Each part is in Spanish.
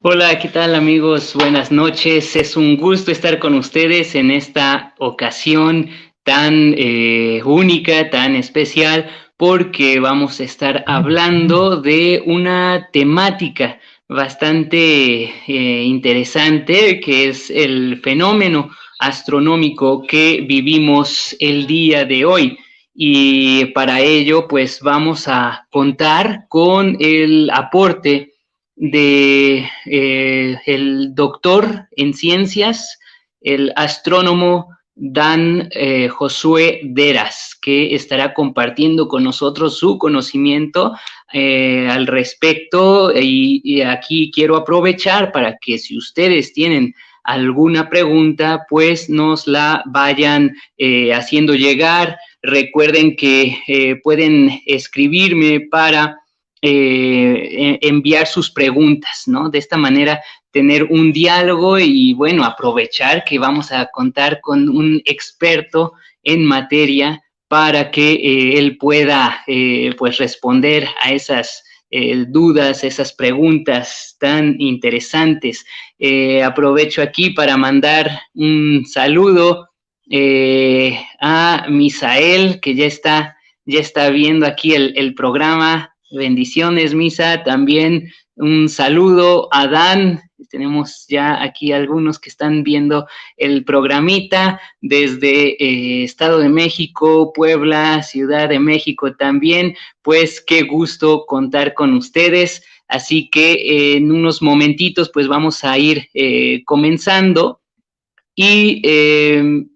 Hola, ¿qué tal amigos? Buenas noches. Es un gusto estar con ustedes en esta ocasión tan única, tan especial, porque vamos a estar hablando de una temática bastante interesante, que es el fenómeno astronómico que vivimos el día de hoy. Y para ello, pues vamos a contar con el aporte de el doctor en ciencias, el astrónomo Dan Josué Deras, que estará compartiendo con nosotros su conocimiento al respecto. Y aquí quiero aprovechar para que si ustedes tienen alguna pregunta, pues nos la vayan haciendo llegar. Recuerden que pueden escribirme para enviar sus preguntas, ¿no? De esta manera tener un diálogo y bueno, aprovechar que vamos a contar con un experto en materia para que él pueda pues responder a esas dudas, esas preguntas tan interesantes. Aprovecho aquí para mandar un saludo a Misael, que ya está viendo aquí el programa. Bendiciones, Misa. También un saludo a Dan. Tenemos ya aquí algunos que están viendo el programita desde Estado de México, Puebla, Ciudad de México también. Pues qué gusto contar con ustedes. Así que en unos momentitos pues vamos a ir comenzando y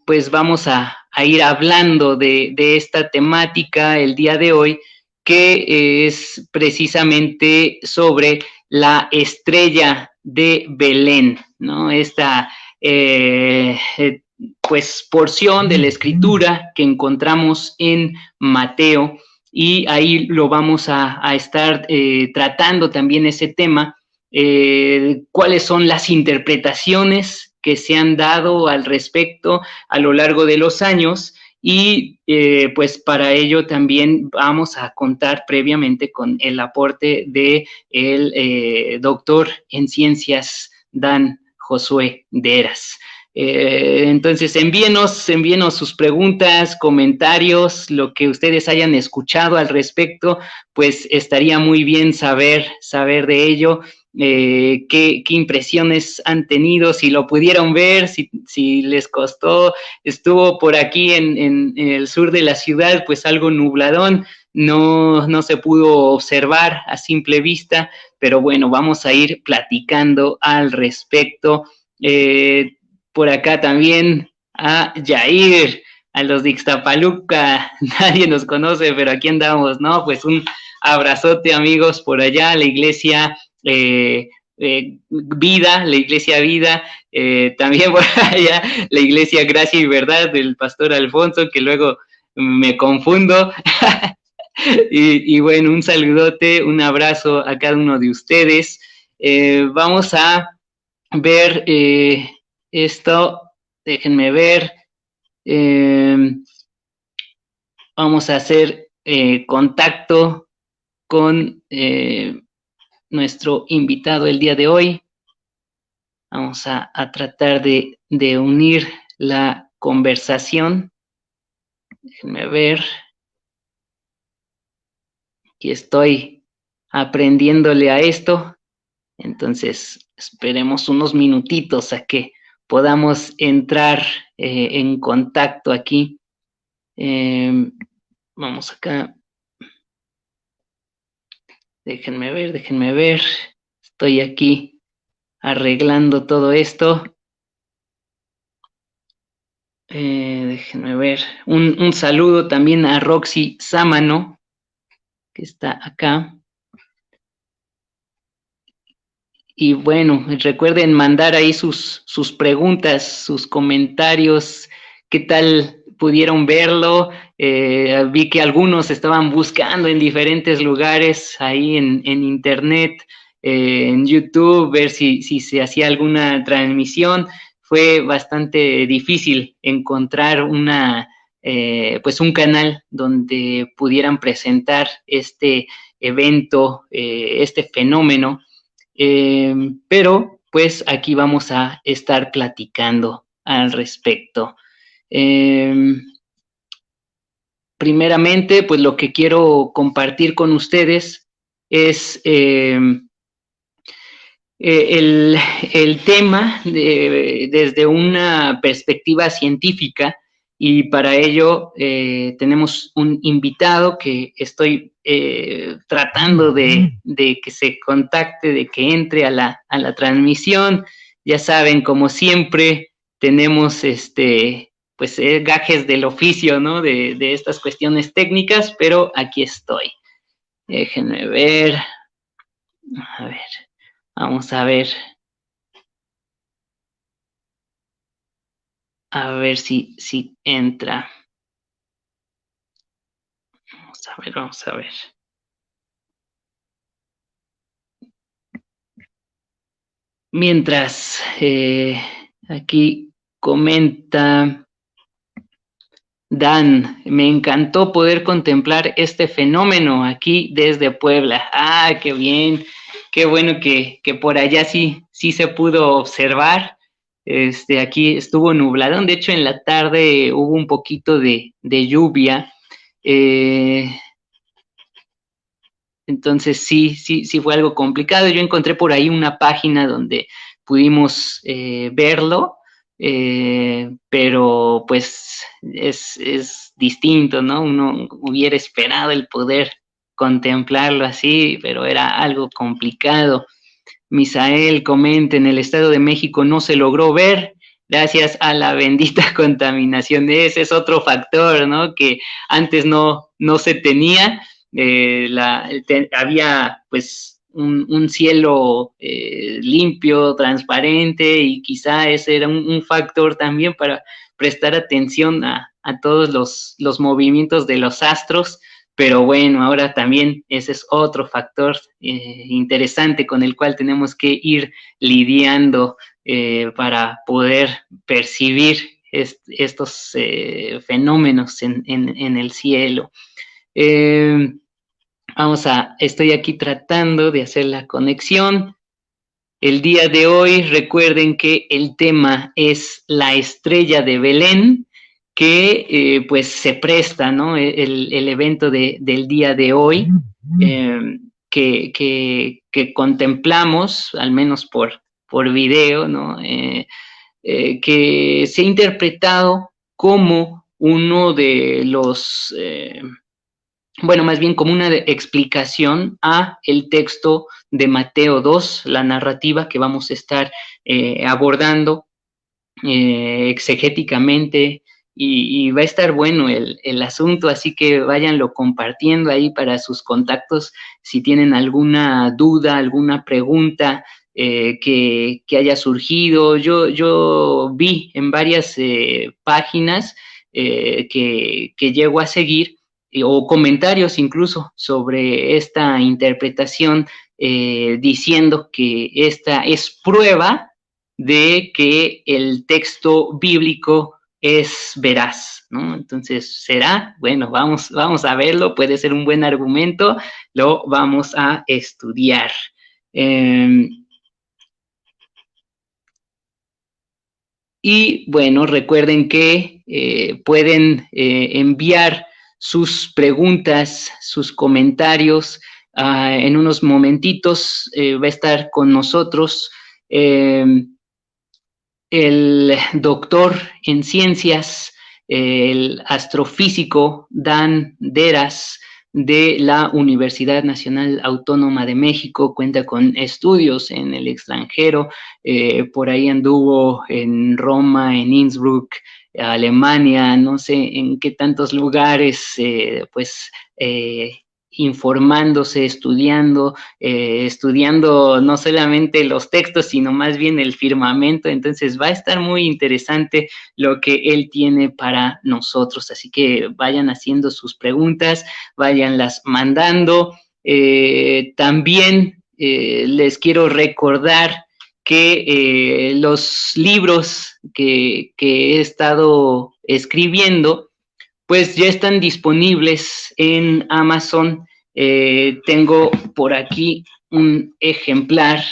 pues vamos a ir hablando de esta temática el día de hoy, que es precisamente sobre la estrella de Belén, ¿no? Esta pues porción de la escritura que encontramos en Mateo, y ahí lo vamos a estar tratando también ese tema. Cuáles son las interpretaciones que se han dado al respecto a lo largo de los años, y pues para ello también vamos a contar previamente con el aporte de el doctor en ciencias Dan Josué Deras. Entonces envíenos sus preguntas, comentarios, lo que ustedes hayan escuchado al respecto, pues estaría muy bien saber de ello. Qué impresiones han tenido, si lo pudieron ver, si les costó. Estuvo por aquí en el sur de la ciudad, pues algo nubladón, no se pudo observar a simple vista, pero bueno, vamos a ir platicando al respecto. Por acá también a Jair, a los de Ixtapaluca, nadie nos conoce, pero aquí andamos, ¿no? Pues un abrazote, amigos, por allá, la iglesia Vida, la iglesia Vida, también por allá la iglesia Gracia y Verdad del pastor Alfonso, que luego me confundo. Y bueno, un saludote, un abrazo a cada uno de ustedes. Vamos a ver esto, déjenme ver. Eh, Vamos a hacer contacto con nuestro invitado el día de hoy. Vamos a tratar de unir la conversación. Déjenme ver. Aquí estoy aprendiéndole a esto. Entonces, esperemos unos minutitos a que podamos entrar en contacto aquí. Vamos acá. Déjenme ver. Estoy aquí arreglando todo esto. Déjenme ver. Un saludo también a Roxy Sámano, que está acá. Y bueno, recuerden mandar ahí sus preguntas, sus comentarios, qué tal pudieron verlo. Vi que algunos estaban buscando en diferentes lugares ahí en internet, en YouTube, ver si se hacía alguna transmisión. Fue bastante difícil encontrar pues un canal donde pudieran presentar este evento, este fenómeno. pero pues aquí vamos a estar platicando al respecto. Primeramente, pues lo que quiero compartir con ustedes es el tema desde una perspectiva científica, y para ello tenemos un invitado que estoy tratando de que se contacte, de que entre a la transmisión. Ya saben, como siempre, tenemos pues gajes del oficio, ¿no? De estas cuestiones técnicas, pero aquí estoy. Déjenme ver. A ver, vamos a ver. A ver si entra. Vamos a ver. Mientras aquí comenta Dan, me encantó poder contemplar este fenómeno aquí desde Puebla. Ah, qué bien, qué bueno que por allá sí se pudo observar. Aquí estuvo nublado, de hecho en la tarde hubo un poquito de lluvia. Entonces sí fue algo complicado. Yo encontré por ahí una página donde pudimos verlo, pero pues es distinto, ¿no? Uno hubiera esperado el poder contemplarlo así, pero era algo complicado. Misael comenta, en el Estado de México no se logró ver gracias a la bendita contaminación. Ese es otro factor, ¿no? Que antes no se tenía. Había pues un cielo limpio, transparente, y quizá ese era un factor también para prestar atención a todos los movimientos de los astros. Pero bueno, ahora también ese es otro factor interesante con el cual tenemos que ir lidiando para poder percibir estos fenómenos en el cielo. Estoy aquí tratando de hacer la conexión. El día de hoy, recuerden que el tema es la estrella de Belén, que pues se presta, ¿no? El evento del día de hoy, que contemplamos, al menos por video, ¿no? Que se ha interpretado como uno de los bueno, más bien como una explicación a el texto de Mateo 2, la narrativa que vamos a estar abordando exegéticamente, y va a estar bueno el asunto, así que váyanlo compartiendo ahí para sus contactos si tienen alguna duda, alguna pregunta que haya surgido. Yo vi en varias páginas que llego a seguir, o comentarios incluso sobre esta interpretación, diciendo que esta es prueba de que el texto bíblico es veraz, ¿no? Entonces, ¿será? Bueno, vamos a verlo, puede ser un buen argumento, lo vamos a estudiar. Y bueno, recuerden que pueden enviar sus preguntas, sus comentarios. En unos momentitos va a estar con nosotros el doctor en ciencias, el astrofísico Dan Deras, de la Universidad Nacional Autónoma de México. Cuenta con estudios en el extranjero, por ahí anduvo en Roma, en Innsbruck, Alemania, no sé en qué tantos lugares, pues informándose, estudiando no solamente los textos, sino más bien el firmamento. Entonces va a estar muy interesante lo que él tiene para nosotros, así que vayan haciendo sus preguntas, váyanlas mandando. También les quiero recordar que los libros que he estado escribiendo pues ya están disponibles en Amazon. Tengo por aquí un ejemplar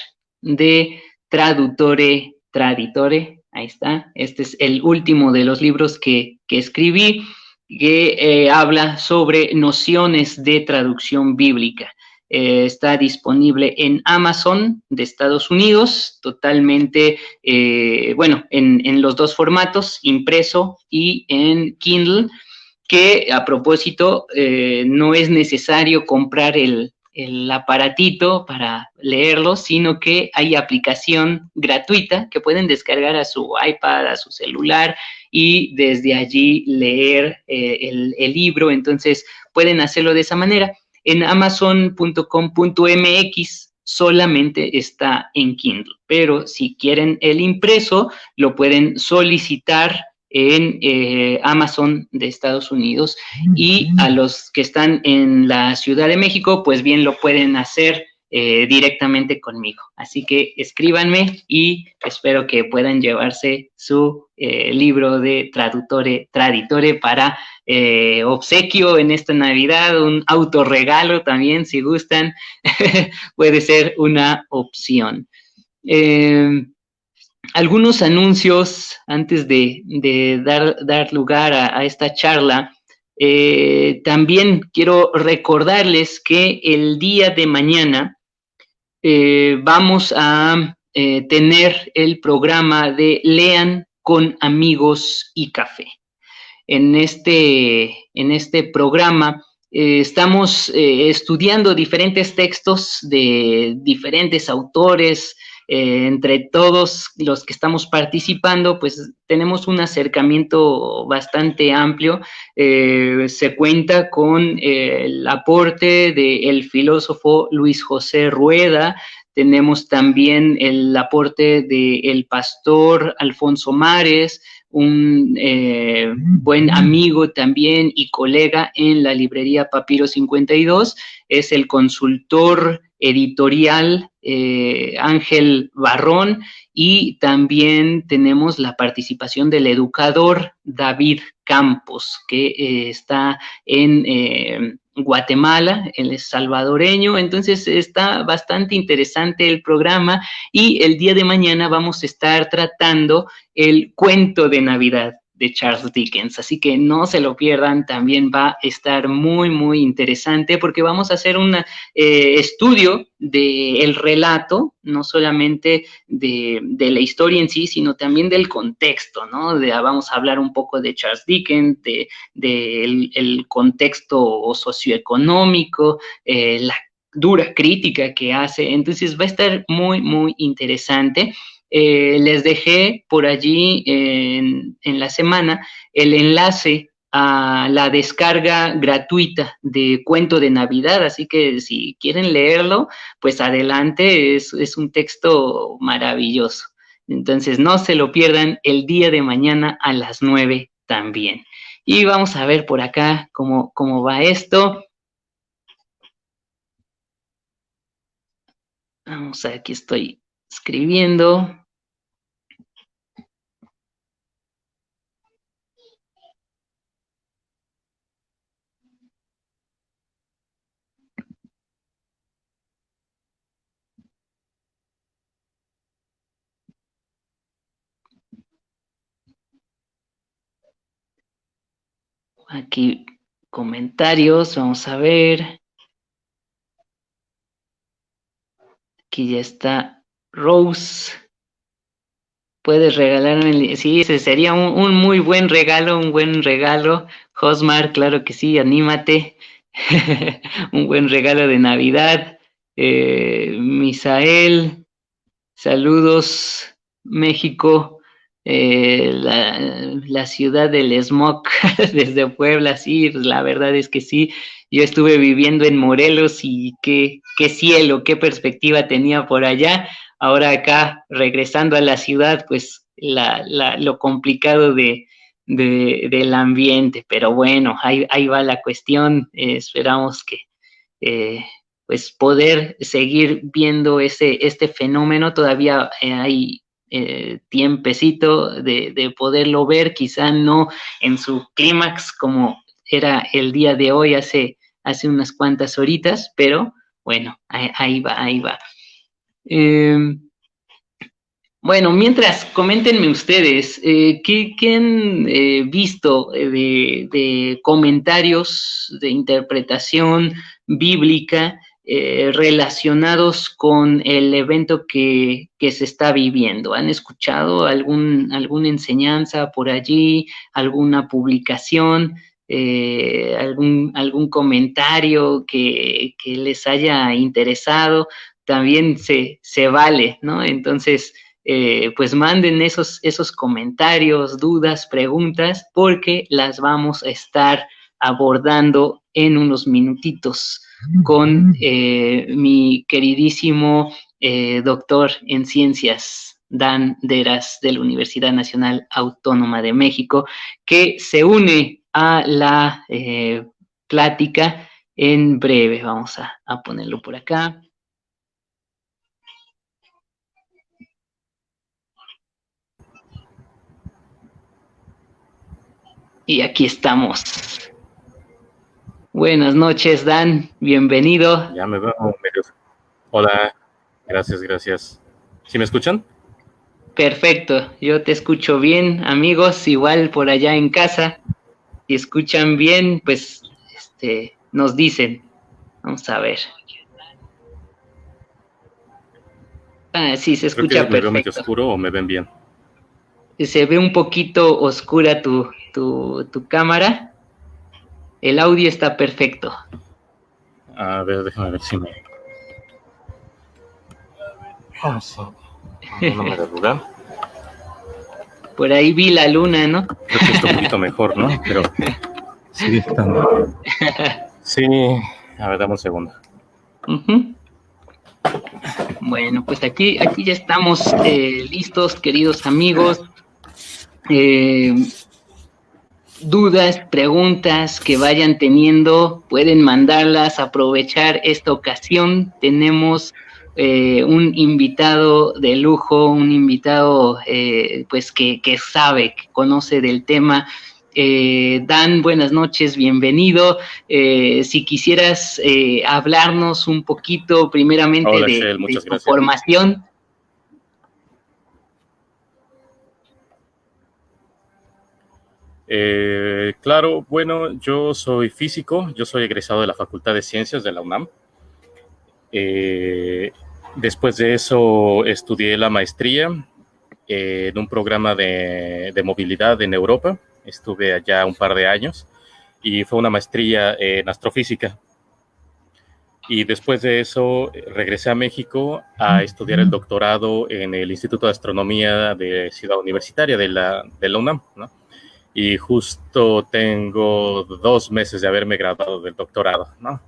de Traduttore Traditore. Ahí está. Este es el último de los libros que escribí, que habla sobre nociones de traducción bíblica. Está disponible en Amazon de Estados Unidos, totalmente, bueno, en los dos formatos, impreso y en Kindle, que a propósito no es necesario comprar el aparatito para leerlo, sino que hay aplicación gratuita que pueden descargar a su iPad, a su celular, y desde allí leer el libro. Entonces pueden hacerlo de esa manera. En amazon.com.mx solamente está en Kindle, pero si quieren el impreso, lo pueden solicitar en Amazon de Estados Unidos, y a los que están en la Ciudad de México, pues bien lo pueden hacer directamente conmigo. Así que escríbanme y espero que puedan llevarse su libro de Traduttore Traditore para obsequio en esta Navidad, un autorregalo también, si gustan, puede ser una opción. Algunos anuncios antes de dar lugar a esta charla. También quiero recordarles que el día de mañana vamos a tener el programa de Lean con Amigos y Café. En este programa estamos estudiando diferentes textos de diferentes autores. Entre todos los que estamos participando, pues tenemos un acercamiento bastante amplio. Se cuenta con el aporte del filósofo Luis José Rueda. Tenemos también el aporte del pastor Alfonso Mares, un buen amigo también y colega en la librería Papiro 52, es el consultor editorial Ángel Barrón, y también tenemos la participación del educador David Campos, que está en Guatemala, él es salvadoreño. Entonces está bastante interesante el programa, y el día de mañana vamos a estar tratando el cuento de Navidad de Charles Dickens, así que no se lo pierdan. También va a estar muy, muy interesante, porque vamos a hacer un estudio del relato, no solamente de la historia en sí, sino también del contexto, ¿no? Vamos a hablar un poco de Charles Dickens, el contexto socioeconómico, la dura crítica que hace. Entonces va a estar muy, muy interesante. Les dejé por allí en la semana el enlace a la descarga gratuita de Cuento de Navidad, así que si quieren leerlo, pues adelante, es un texto maravilloso. Entonces no se lo pierdan el día de mañana a las 9 también. Y vamos a ver por acá cómo va esto. Vamos a ver, aquí estoy escribiendo. Aquí comentarios, vamos a ver. Aquí ya está Rose. Puedes regalarme, sí, ese sería un muy buen regalo, un buen regalo. Josmar, claro que sí, anímate. Un buen regalo de Navidad. Misael, saludos, México. La ciudad del smog desde Puebla, sí, pues la verdad es que sí. Yo estuve viviendo en Morelos, y qué cielo, qué perspectiva tenía por allá. Ahora acá, regresando a la ciudad, pues lo complicado del ambiente, pero bueno, ahí va la cuestión. Esperamos que pues poder seguir viendo este fenómeno. Todavía hay tiempecito de poderlo ver, quizá no en su clímax como era el día de hoy, hace unas cuantas horitas, pero bueno, ahí va. Bueno, mientras, coméntenme ustedes, ¿qué han visto de comentarios de interpretación bíblica relacionados con el evento que se está viviendo? ¿Han escuchado alguna enseñanza por allí, alguna publicación, algún comentario que les haya interesado? También se vale, ¿no? Entonces, pues manden esos comentarios, dudas, preguntas, porque las vamos a estar abordando en unos minutitos con mi queridísimo doctor en ciencias, Dan Deras, de la Universidad Nacional Autónoma de México, que se une a la plática en breve. Vamos a ponerlo por acá. Y aquí estamos. Buenas noches, Dan. Bienvenido. Ya me veo medio. Hola, gracias. ¿Sí me escuchan? Perfecto, yo te escucho bien, amigos, igual por allá en casa. Si escuchan bien, pues nos dicen. Vamos a ver. Sí, se escucha Creo que me veo medio perfecto. oscuro o me ven bien. Se ve un poquito oscura tu cámara. El audio está perfecto. A ver, déjame ver si me... No me da lugar. Por ahí vi la luna, ¿no? Creo que está un poquito mejor, ¿no? Pero sigue estando. Sí, a ver, dame un segundo. Uh-huh. Bueno, pues aquí ya estamos listos, queridos amigos. Dudas, preguntas que vayan teniendo, pueden mandarlas, aprovechar esta ocasión. Tenemos un invitado de lujo, un invitado pues que sabe, que conoce del tema. Dan, buenas noches, bienvenido. Si quisieras hablarnos un poquito primeramente Hola, de Shell, muchas tu gracias. formación. Claro, bueno, yo soy físico, yo soy egresado de la Facultad de Ciencias de la UNAM. Después de eso estudié la maestría en un programa de movilidad en Europa. Estuve allá un par de años y fue una maestría en astrofísica. Y después de eso regresé a México a estudiar el doctorado en el Instituto de Astronomía de Ciudad Universitaria de la UNAM, ¿no? Y justo tengo 2 meses de haberme graduado del doctorado, ¿no?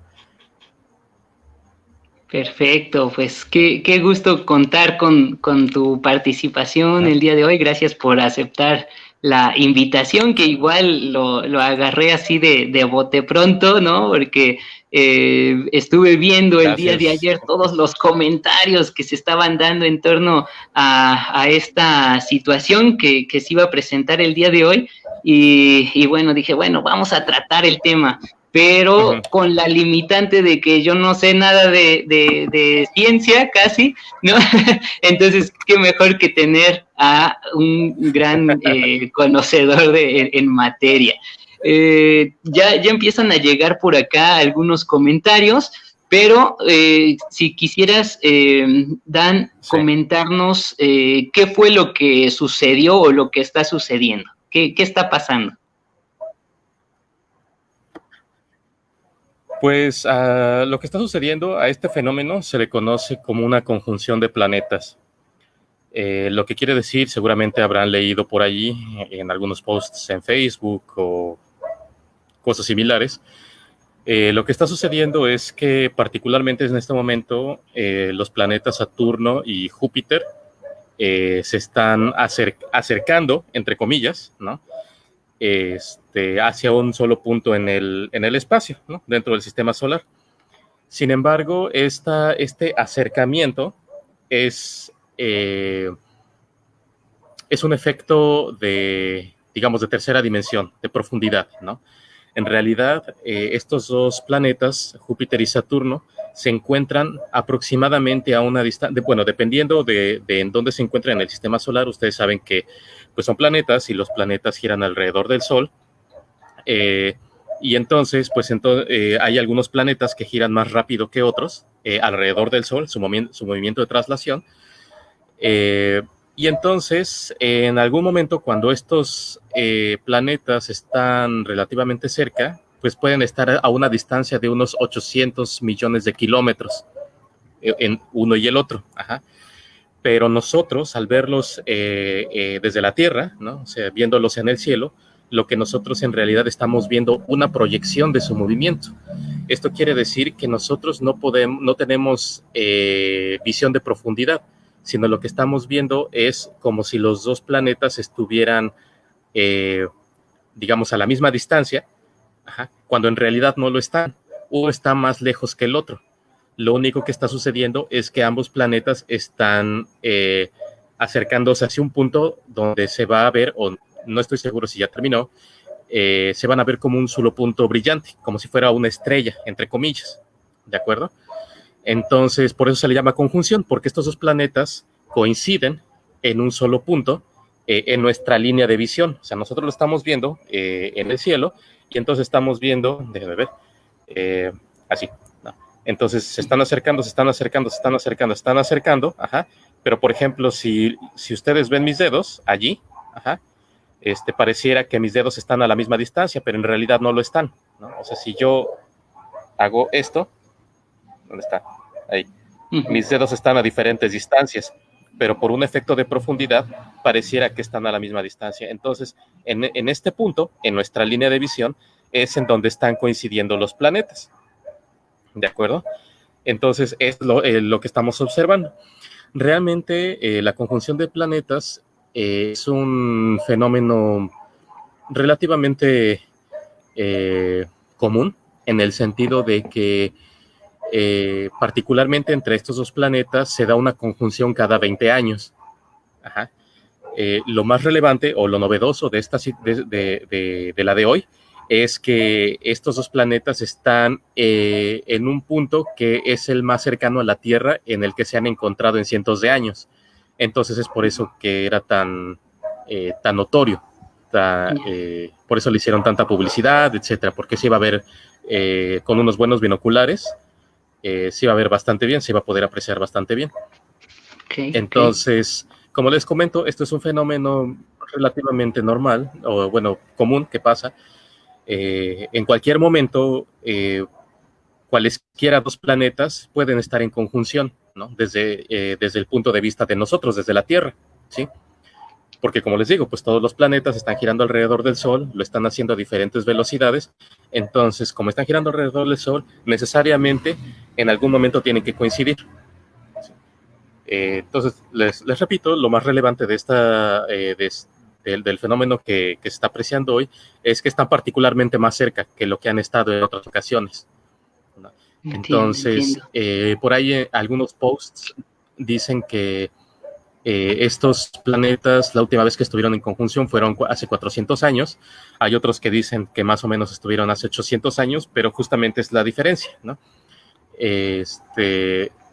Perfecto, pues qué gusto contar con tu participación el día de hoy. Gracias por aceptar la invitación, que igual lo agarré así de bote pronto, ¿no? Porque estuve viendo el día de ayer todos los comentarios que se estaban dando en torno a esta situación que se iba a presentar el día de hoy. Y bueno, dije, bueno, vamos a tratar el tema, pero con la limitante de que yo no sé nada de ciencia casi, ¿no? Entonces, qué mejor que tener a un gran conocedor en materia. Ya empiezan a llegar por acá algunos comentarios, pero si quisieras, Dan, sí, comentarnos qué fue lo que sucedió o lo que está sucediendo, qué está pasando. Pues lo que está sucediendo a este fenómeno se le conoce como una conjunción de planetas. Lo que quiere decir, seguramente habrán leído por allí en algunos posts en Facebook o cosas similares. Lo que está sucediendo es que particularmente en este momento los planetas Saturno y Júpiter se están acercando, entre comillas, ¿no? Hacia un solo punto en el espacio, ¿no? Dentro del sistema solar. Sin embargo, este acercamiento es un efecto de tercera dimensión, de profundidad, ¿no? En realidad, estos dos planetas, Júpiter y Saturno, se encuentran aproximadamente a una distancia, bueno, dependiendo de en dónde se encuentran en el sistema solar. Ustedes saben que pues son planetas y los planetas giran alrededor del Sol. Y entonces, pues hay algunos planetas que giran más rápido que otros alrededor del Sol, su movimiento de traslación. Y entonces, en algún momento, cuando estos planetas están relativamente cerca, pues pueden estar a una distancia de unos 800 millones de kilómetros en uno y el otro. Ajá. Pero nosotros, al verlos desde la Tierra, ¿no? O sea, viéndolos en el cielo, lo que nosotros en realidad estamos viendo una proyección de su movimiento. Esto quiere decir que nosotros no tenemos visión de profundidad, sino lo que estamos viendo es como si los dos planetas estuvieran, digamos, a la misma distancia, cuando en realidad no lo están. Uno está más lejos que el otro. Lo único que está sucediendo es que ambos planetas están acercándose hacia un punto donde se va a ver, o no estoy seguro si ya terminó, se van a ver como un solo punto brillante, como si fuera una estrella, entre comillas, ¿de acuerdo? Entonces, por eso se le llama conjunción, porque estos dos planetas coinciden en un solo punto en nuestra línea de visión. O sea, nosotros lo estamos viendo en el cielo, y entonces estamos viendo, déjenme ver, así, ¿no? Entonces se están acercando, ajá, pero por ejemplo, si ustedes ven mis dedos allí, ajá, pareciera que mis dedos están a la misma distancia, pero en realidad no lo están, ¿no? O sea, si yo hago esto, ¿dónde está? Ahí. Mis dedos están a diferentes distancias, pero por un efecto de profundidad pareciera que están a la misma distancia. Entonces, en este punto, en nuestra línea de visión, es en donde están coincidiendo los planetas. ¿De acuerdo? Entonces, es lo que estamos observando. Realmente, la conjunción de planetas es un fenómeno relativamente común, en el sentido de que particularmente entre estos dos planetas se da una conjunción cada 20 años. Ajá. Lo más relevante o lo novedoso de la de hoy es que estos dos planetas están en un punto que es el más cercano a la Tierra, en el que se han encontrado en cientos de años. Entonces es por eso que era tan notorio, por eso le hicieron tanta publicidad, etcétera, porque se iba a ver con unos buenos binoculares, se iba a ver bastante bien, se iba a poder apreciar bastante bien. Entonces, como les comento, esto es un fenómeno relativamente normal, o bueno, común, que pasa. En cualquier momento, cualesquiera dos planetas pueden estar en conjunción, ¿no? Desde el punto de vista de nosotros, desde la Tierra, ¿sí? Porque como les digo, pues todos los planetas están girando alrededor del Sol, lo están haciendo a diferentes velocidades. Entonces, como están girando alrededor del Sol, necesariamente en algún momento tienen que coincidir. Entonces, les repito, lo más relevante de del fenómeno que se está apreciando hoy es que están particularmente más cerca que lo que han estado en otras ocasiones, ¿no? Entonces, por ahí algunos posts dicen que estos planetas, la última vez que estuvieron en conjunción fueron hace 400 años. Hay otros que dicen que más o menos estuvieron hace 800 años, pero justamente es la diferencia, ¿no?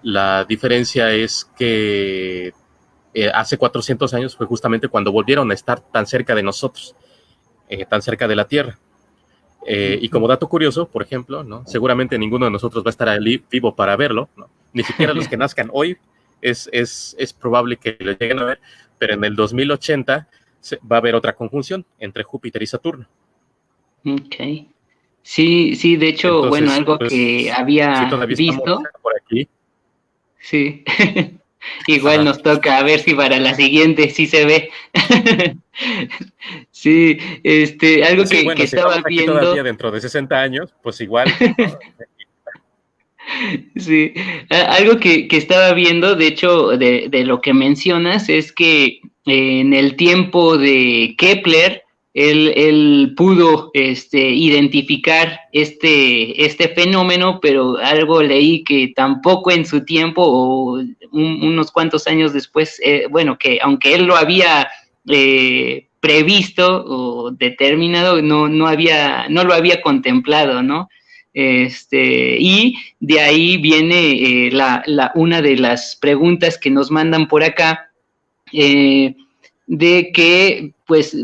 La diferencia es que hace 400 años fue justamente cuando volvieron a estar tan cerca de nosotros, tan cerca de la Tierra. Y como dato curioso, por ejemplo, ¿no? Seguramente ninguno de nosotros va a estar vivo para verlo, ¿no? Ni siquiera los que nazcan hoy es probable que lo lleguen a ver, pero en el 2080 va a haber otra conjunción entre Júpiter y Saturno. Ok. Sí, de hecho, entonces, bueno, algo pues, que había visto por aquí. Sí, igual nos toca a ver si para la siguiente sí se ve. Sí, algo sí, que si estaba viendo todavía dentro de 60 años, pues igual. Sí, algo que estaba viendo, de hecho, de lo que mencionas, es que en el tiempo de Kepler, él pudo identificar este fenómeno, pero algo leí que tampoco en su tiempo, o unos cuantos años después, bueno, que aunque él lo había previsto o determinado, no lo había contemplado, ¿no? Y de ahí viene una de las preguntas que nos mandan por acá, de que, pues,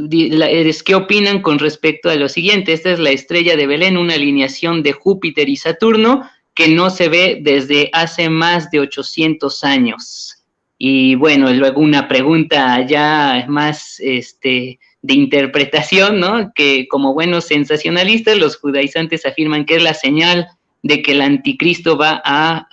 ¿qué opinan con respecto a lo siguiente? Esta es la estrella de Belén, una alineación de Júpiter y Saturno que no se ve desde hace más de 800 años. Y bueno, luego una pregunta ya más de interpretación, ¿no? Que como buenos sensacionalistas, los judaizantes afirman que es la señal de que el anticristo va a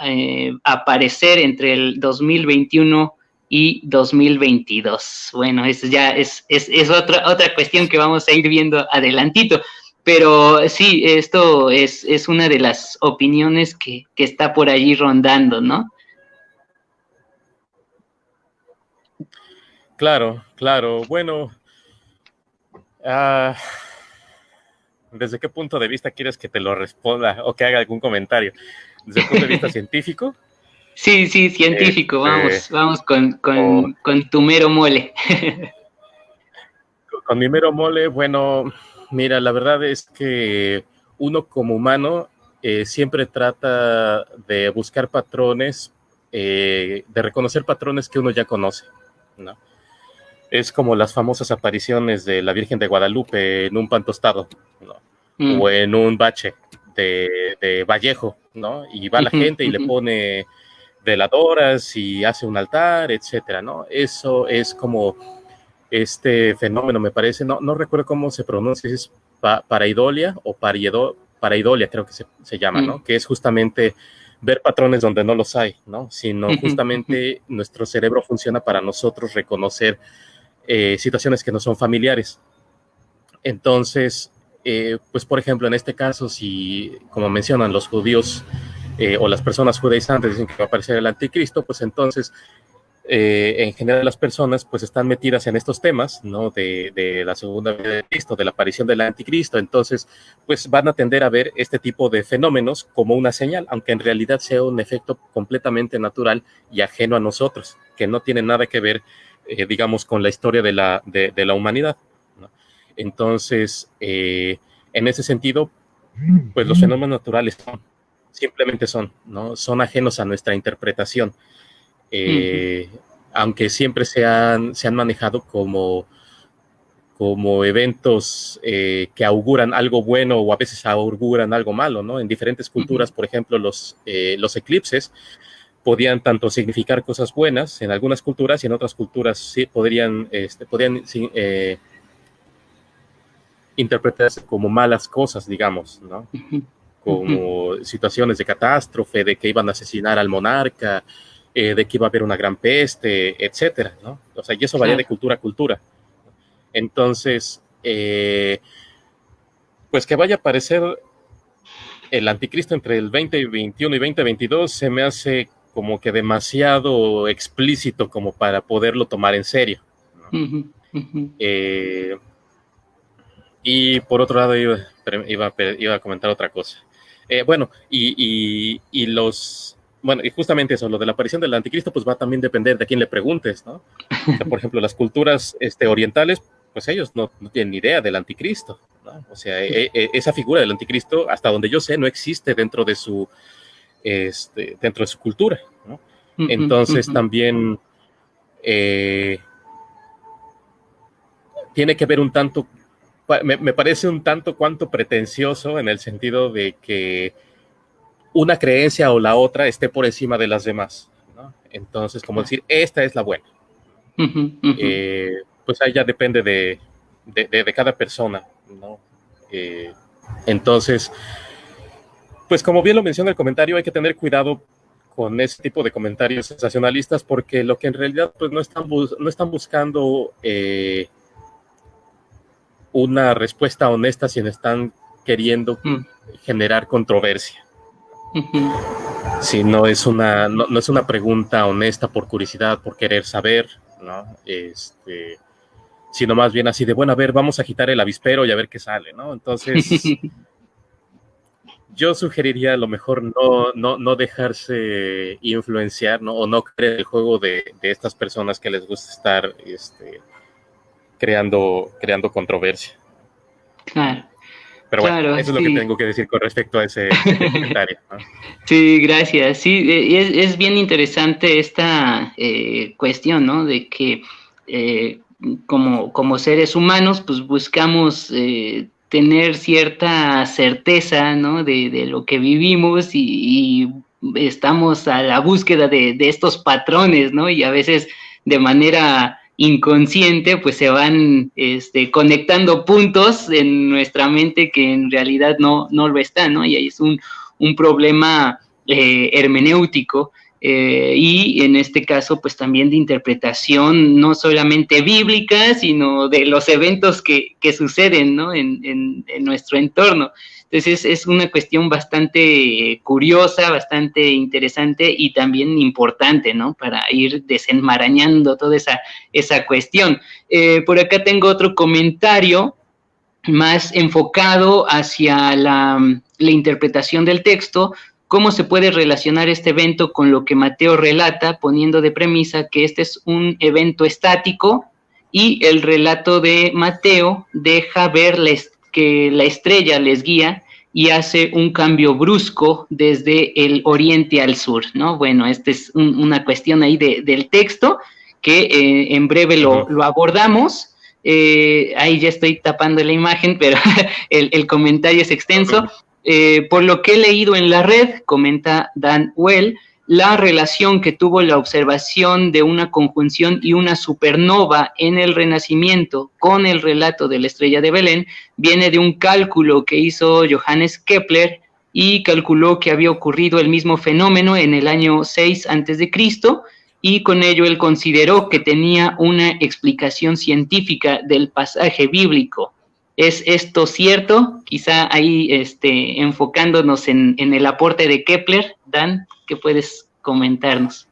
aparecer entre el 2021 y 2022. Bueno, eso ya es otra cuestión que vamos a ir viendo adelantito. Pero sí, esto es una de las opiniones que está por allí rondando, ¿no? Claro, claro. Bueno, ¿desde qué punto de vista quieres que te lo responda o que haga algún comentario? ¿Desde el punto de vista científico? Sí, científico. Vamos con tu mero mole. Con mi mero mole, bueno, mira, la verdad es que uno como humano siempre trata de buscar patrones, de reconocer patrones que uno ya conoce, ¿no? Es como las famosas apariciones de la Virgen de Guadalupe en un pan tostado, ¿no? O en un bache de Vallejo, ¿no? Y va la gente y le pone veladoras y hace un altar, etcétera, ¿no? Eso es como este fenómeno, me parece, no recuerdo cómo se pronuncia, si es pareidolia o pareidolia, creo que se llama, ¿no? Que es justamente ver patrones donde no los hay, ¿no? Sino justamente nuestro cerebro funciona para nosotros reconocer situaciones que no son familiares. Entonces, pues por ejemplo, en este caso, si, como mencionan los judíos o las personas judaizantes dicen que va a aparecer el anticristo, pues entonces en general las personas pues están metidas en estos temas, ¿no? De la segunda venida de Cristo, de la aparición del anticristo. Entonces pues van a tender a ver este tipo de fenómenos como una señal, aunque en realidad sea un efecto completamente natural y ajeno a nosotros, que no tiene nada que ver digamos con la historia de la humanidad, ¿no? Entonces en ese sentido pues los fenómenos naturales simplemente ¿no? Son ajenos a nuestra interpretación. Aunque siempre se han manejado como eventos que auguran algo bueno o a veces auguran algo malo, ¿no? En diferentes culturas, por ejemplo, los eclipses podían tanto significar cosas buenas en algunas culturas y en otras culturas sí podrían interpretarse como malas cosas, digamos, ¿no? Como situaciones de catástrofe, de que iban a asesinar al monarca, de que iba a haber una gran peste, etcétera, ¿no? O sea, y eso varía de cultura a cultura. Entonces, pues que vaya a aparecer el anticristo entre el 2021 y 2022 se me hace como que demasiado explícito como para poderlo tomar en serio, ¿no? Y por otro lado iba a comentar otra cosa. Bueno, y justamente eso, lo de la aparición del anticristo, pues va a también depender de a quién le preguntes, ¿no? O sea, por ejemplo, las culturas orientales, pues ellos no tienen ni idea del anticristo, ¿no? O sea, esa figura del anticristo, hasta donde yo sé, no existe dentro de su cultura, ¿no? Entonces también tiene que ver un tanto, me parece un tanto cuanto pretencioso en el sentido de que una creencia o la otra esté por encima de las demás, ¿no? Entonces, como decir, esta es la buena. Pues ahí ya depende de cada persona, ¿no? Entonces, pues como bien lo menciona el comentario, hay que tener cuidado con ese tipo de comentarios sensacionalistas porque lo que en realidad pues no están buscando una respuesta honesta, sino están queriendo generar controversia. Si no es no es una pregunta honesta por curiosidad, por querer saber, ¿no? Sino más bien así de, bueno, a ver, vamos a agitar el avispero y a ver qué sale, ¿no? Entonces, yo sugeriría a lo mejor no dejarse influenciar, ¿no? O no creer el juego de estas personas que les gusta estar creando controversia. Claro. Pero bueno, Claro, eso es lo que tengo que decir con respecto a ese comentario, ¿no? Sí, gracias. Sí, es bien interesante esta cuestión, ¿no? De que como seres humanos, pues buscamos tener cierta certeza, ¿no? De lo que vivimos y estamos a la búsqueda de estos patrones, ¿no? Y a veces de manera inconsciente, pues se van conectando puntos en nuestra mente que en realidad no lo están, ¿no? Y ahí es un problema hermenéutico y en este caso pues también de interpretación no solamente bíblica, sino de los eventos que suceden, ¿no? en nuestro entorno. Entonces es una cuestión bastante curiosa, bastante interesante y también importante, ¿no? Para ir desenmarañando toda esa cuestión. Por acá tengo otro comentario más enfocado hacia la interpretación del texto, cómo se puede relacionar este evento con lo que Mateo relata, poniendo de premisa que este es un evento estático y el relato de Mateo deja ver que la estrella les guía y hace un cambio brusco desde el oriente al sur, ¿no? Bueno, esta es una cuestión ahí del texto que en breve lo abordamos. Ahí ya estoy tapando la imagen, pero el comentario es extenso. Por lo que he leído en la red, comenta Dan Well, la relación que tuvo la observación de una conjunción y una supernova en el Renacimiento con el relato de la estrella de Belén viene de un cálculo que hizo Johannes Kepler y calculó que había ocurrido el mismo fenómeno en el año 6 a.C., y con ello él consideró que tenía una explicación científica del pasaje bíblico. ¿Es esto cierto? Quizá ahí enfocándonos en el aporte de Kepler. Dan, ¿qué puedes comentarnos?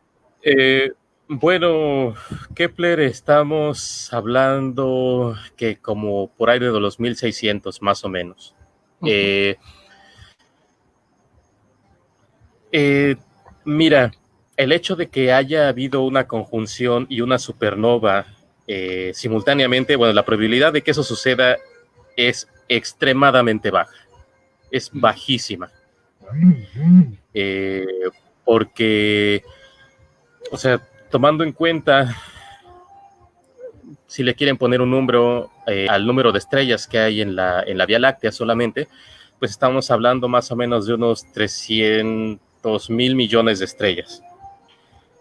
Bueno, Kepler estamos hablando que como por ahí de los 1600 más o menos. Mira, el hecho de que haya habido una conjunción y una supernova simultáneamente, bueno, la probabilidad de que eso suceda es extremadamente baja, es bajísima. Porque, o sea, tomando en cuenta, si le quieren poner un número al número de estrellas que hay en la Vía Láctea solamente, pues estamos hablando más o menos de unos 300.000 millones de estrellas.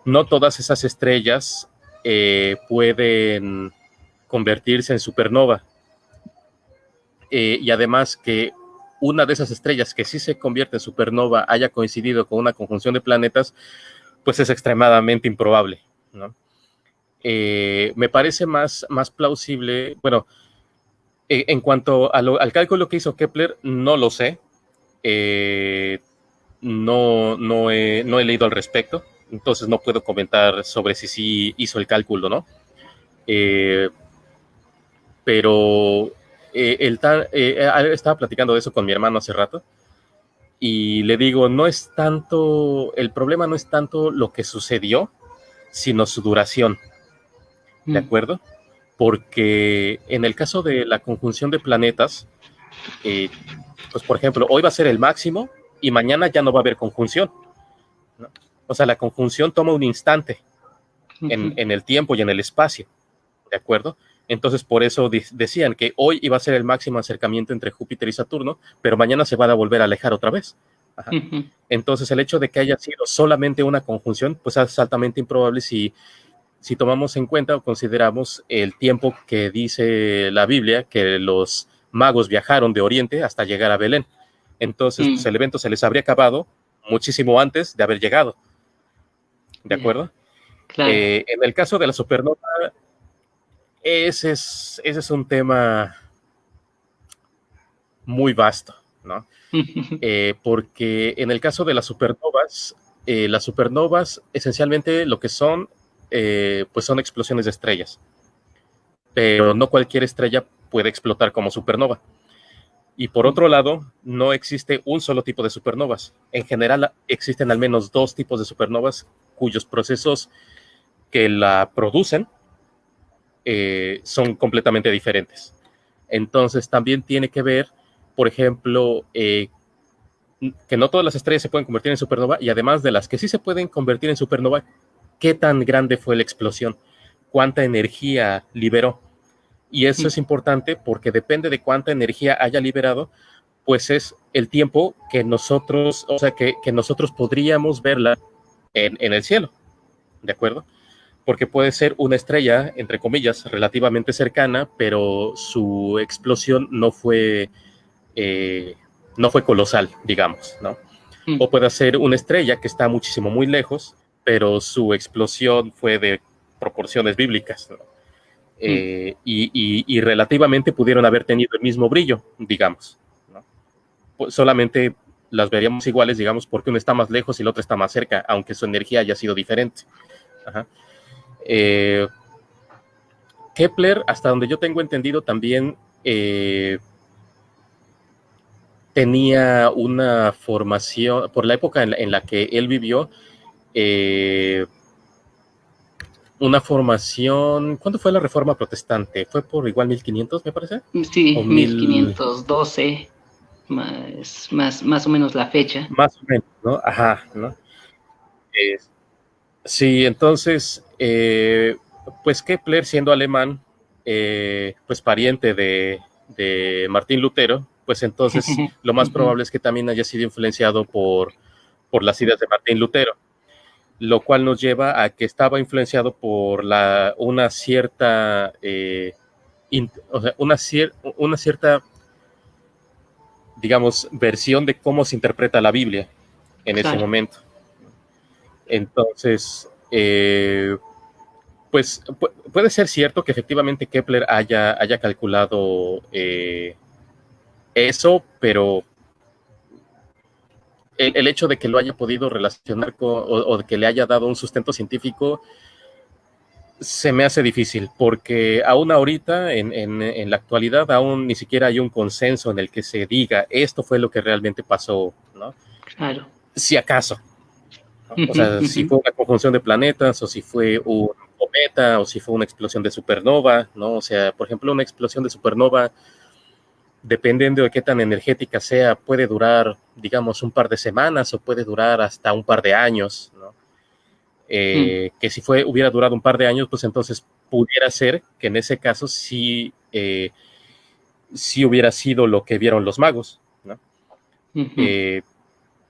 No todas esas estrellas pueden convertirse en supernova. Y además que una de esas estrellas que sí se convierte en supernova haya coincidido con una conjunción de planetas, pues es extremadamente improbable, ¿no? Me parece más plausible, bueno, en cuanto al cálculo que hizo Kepler, no lo sé, no he leído al respecto, entonces no puedo comentar sobre si sí hizo el cálculo, ¿no? Pero estaba platicando de eso con mi hermano hace rato y le digo, el problema no es tanto lo que sucedió, sino su duración, ¿de acuerdo? Porque en el caso de la conjunción de planetas, pues por ejemplo, hoy va a ser el máximo y mañana ya no va a haber conjunción, ¿no? O sea, la conjunción toma un instante en el tiempo y en el espacio, ¿de acuerdo? Entonces, por eso decían que hoy iba a ser el máximo acercamiento entre Júpiter y Saturno, pero mañana se van a volver a alejar otra vez. Ajá. Entonces, el hecho de que haya sido solamente una conjunción, pues es altamente improbable si tomamos en cuenta o consideramos el tiempo que dice la Biblia, que los magos viajaron de Oriente hasta llegar a Belén. Entonces, pues el evento se les habría acabado muchísimo antes de haber llegado. ¿De acuerdo? Claro. En el caso de la supernova, ese es un tema muy vasto, ¿no? Porque en el caso de las supernovas esencialmente lo que son, pues son explosiones de estrellas, pero no cualquier estrella puede explotar como supernova. Y por otro lado, no existe un solo tipo de supernovas. En general existen al menos dos tipos de supernovas cuyos procesos que la producen son completamente diferentes. Entonces también tiene que ver por ejemplo, que no todas las estrellas se pueden convertir en supernova, y además de las que sí se pueden convertir en supernova, ¿qué tan grande fue la explosión? ¿Cuánta energía liberó? Y eso es importante porque depende de cuánta energía haya liberado, pues es el tiempo que nosotros, o sea, que nosotros podríamos verla en el cielo, ¿de acuerdo? Porque puede ser una estrella, entre comillas, relativamente cercana, pero su explosión no fue colosal, digamos, ¿no? O puede ser una estrella que está muchísimo muy lejos, pero su explosión fue de proporciones bíblicas, ¿no? Y relativamente pudieron haber tenido el mismo brillo, digamos, ¿no? Pues solamente las veríamos iguales, digamos, porque uno está más lejos y el otro está más cerca, aunque su energía haya sido diferente. Ajá. Kepler, hasta donde yo tengo entendido, también tenía una formación, por la época en la que él vivió, una formación. ¿Cuándo fue la Reforma Protestante? ¿Fue por igual 1500, me parece? Sí, 1512, más o menos la fecha. Más o menos, ¿no? Ajá, ¿no? Sí, entonces, pues Kepler, siendo alemán, pues pariente de Martín Lutero, pues entonces lo más probable es que también haya sido influenciado por las ideas de Martín Lutero, lo cual nos lleva a que estaba influenciado por una cierta, una cierta, digamos, versión de cómo se interpreta la Biblia en ese momento. Entonces, pues puede ser cierto que efectivamente Kepler haya calculado eso, pero el hecho de que lo haya podido relacionar o de que le haya dado un sustento científico se me hace difícil, porque aún ahorita, en la actualidad, aún ni siquiera hay un consenso en el que se diga esto fue lo que realmente pasó, ¿no? Claro. Si acaso. O sea, si fue una conjunción de planetas, o si fue un cometa, o si fue una explosión de supernova, ¿no? O sea, por ejemplo, una explosión de supernova, dependiendo de qué tan energética sea, puede durar, digamos, un par de semanas, o puede durar hasta un par de años, ¿no? Que si hubiera durado un par de años, pues entonces pudiera ser que en ese caso sí hubiera sido lo que vieron los magos, ¿no?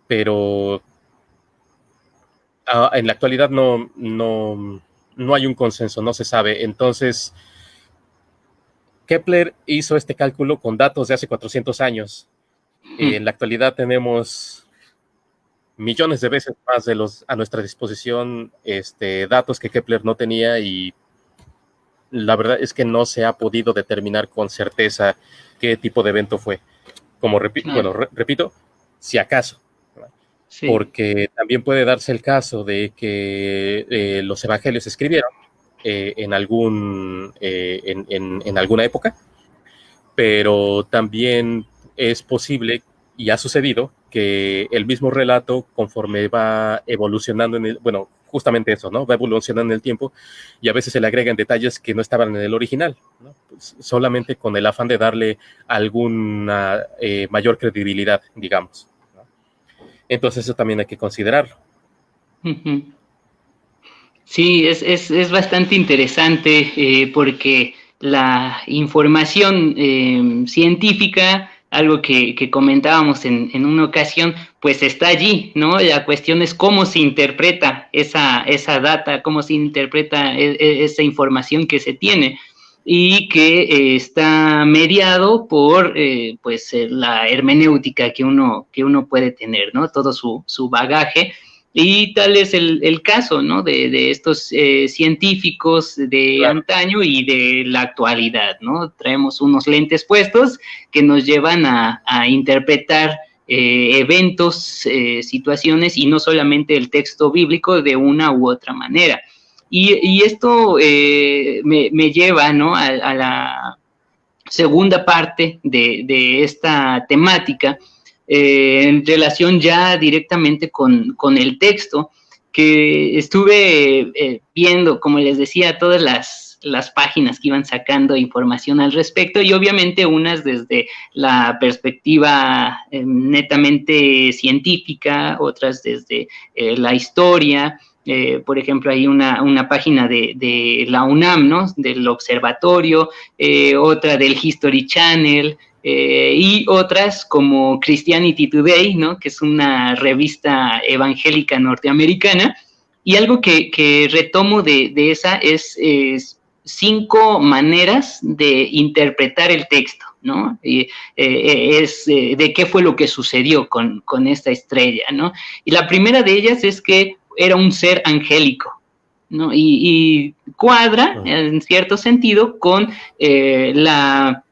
Pero en la actualidad no hay un consenso, no se sabe. Entonces, Kepler hizo este cálculo con datos de hace 400 años. En la actualidad tenemos millones de veces más a nuestra disposición datos que Kepler no tenía, y la verdad es que no se ha podido determinar con certeza qué tipo de evento fue. Como repito, si acaso. Sí. Porque también puede darse el caso de que los evangelios se escribieron en alguna época, pero también es posible, y ha sucedido, que el mismo relato, conforme va evolucionando justamente eso, ¿no? Va evolucionando en el tiempo, y a veces se le agregan detalles que no estaban en el original, ¿no? Pues solamente con el afán de darle alguna mayor credibilidad, digamos. Entonces eso también hay que considerarlo. Sí, es bastante interesante porque la información científica, algo que comentábamos en una ocasión, pues está allí, ¿no? La cuestión es cómo se interpreta esa data, cómo se interpreta esa información que se tiene, y que está mediado por pues la hermenéutica que uno puede tener, ¿no? Todo su bagaje. Y tal es el caso, ¿no? De estos científicos de antaño y de la actualidad, ¿no? Traemos unos lentes puestos que nos llevan a interpretar eventos, situaciones, y no solamente el texto bíblico, de una u otra manera. Y esto me lleva, ¿no? a la segunda parte de esta temática, en relación ya directamente con el texto, que estuve viendo, como les decía, todas las páginas que iban sacando información al respecto, y obviamente unas desde la perspectiva netamente científica, otras desde la historia. Por ejemplo, hay una página de la UNAM, ¿no? Del observatorio, otra del History Channel, y otras como Christianity Today, ¿no? Que es una revista evangélica norteamericana. Y algo que retomo de esa es 5 maneras de interpretar el texto, ¿no? De qué fue lo que sucedió con esta estrella, ¿no? Y la primera de ellas es que era un ser angélico, ¿no? Y cuadra, en cierto sentido, con la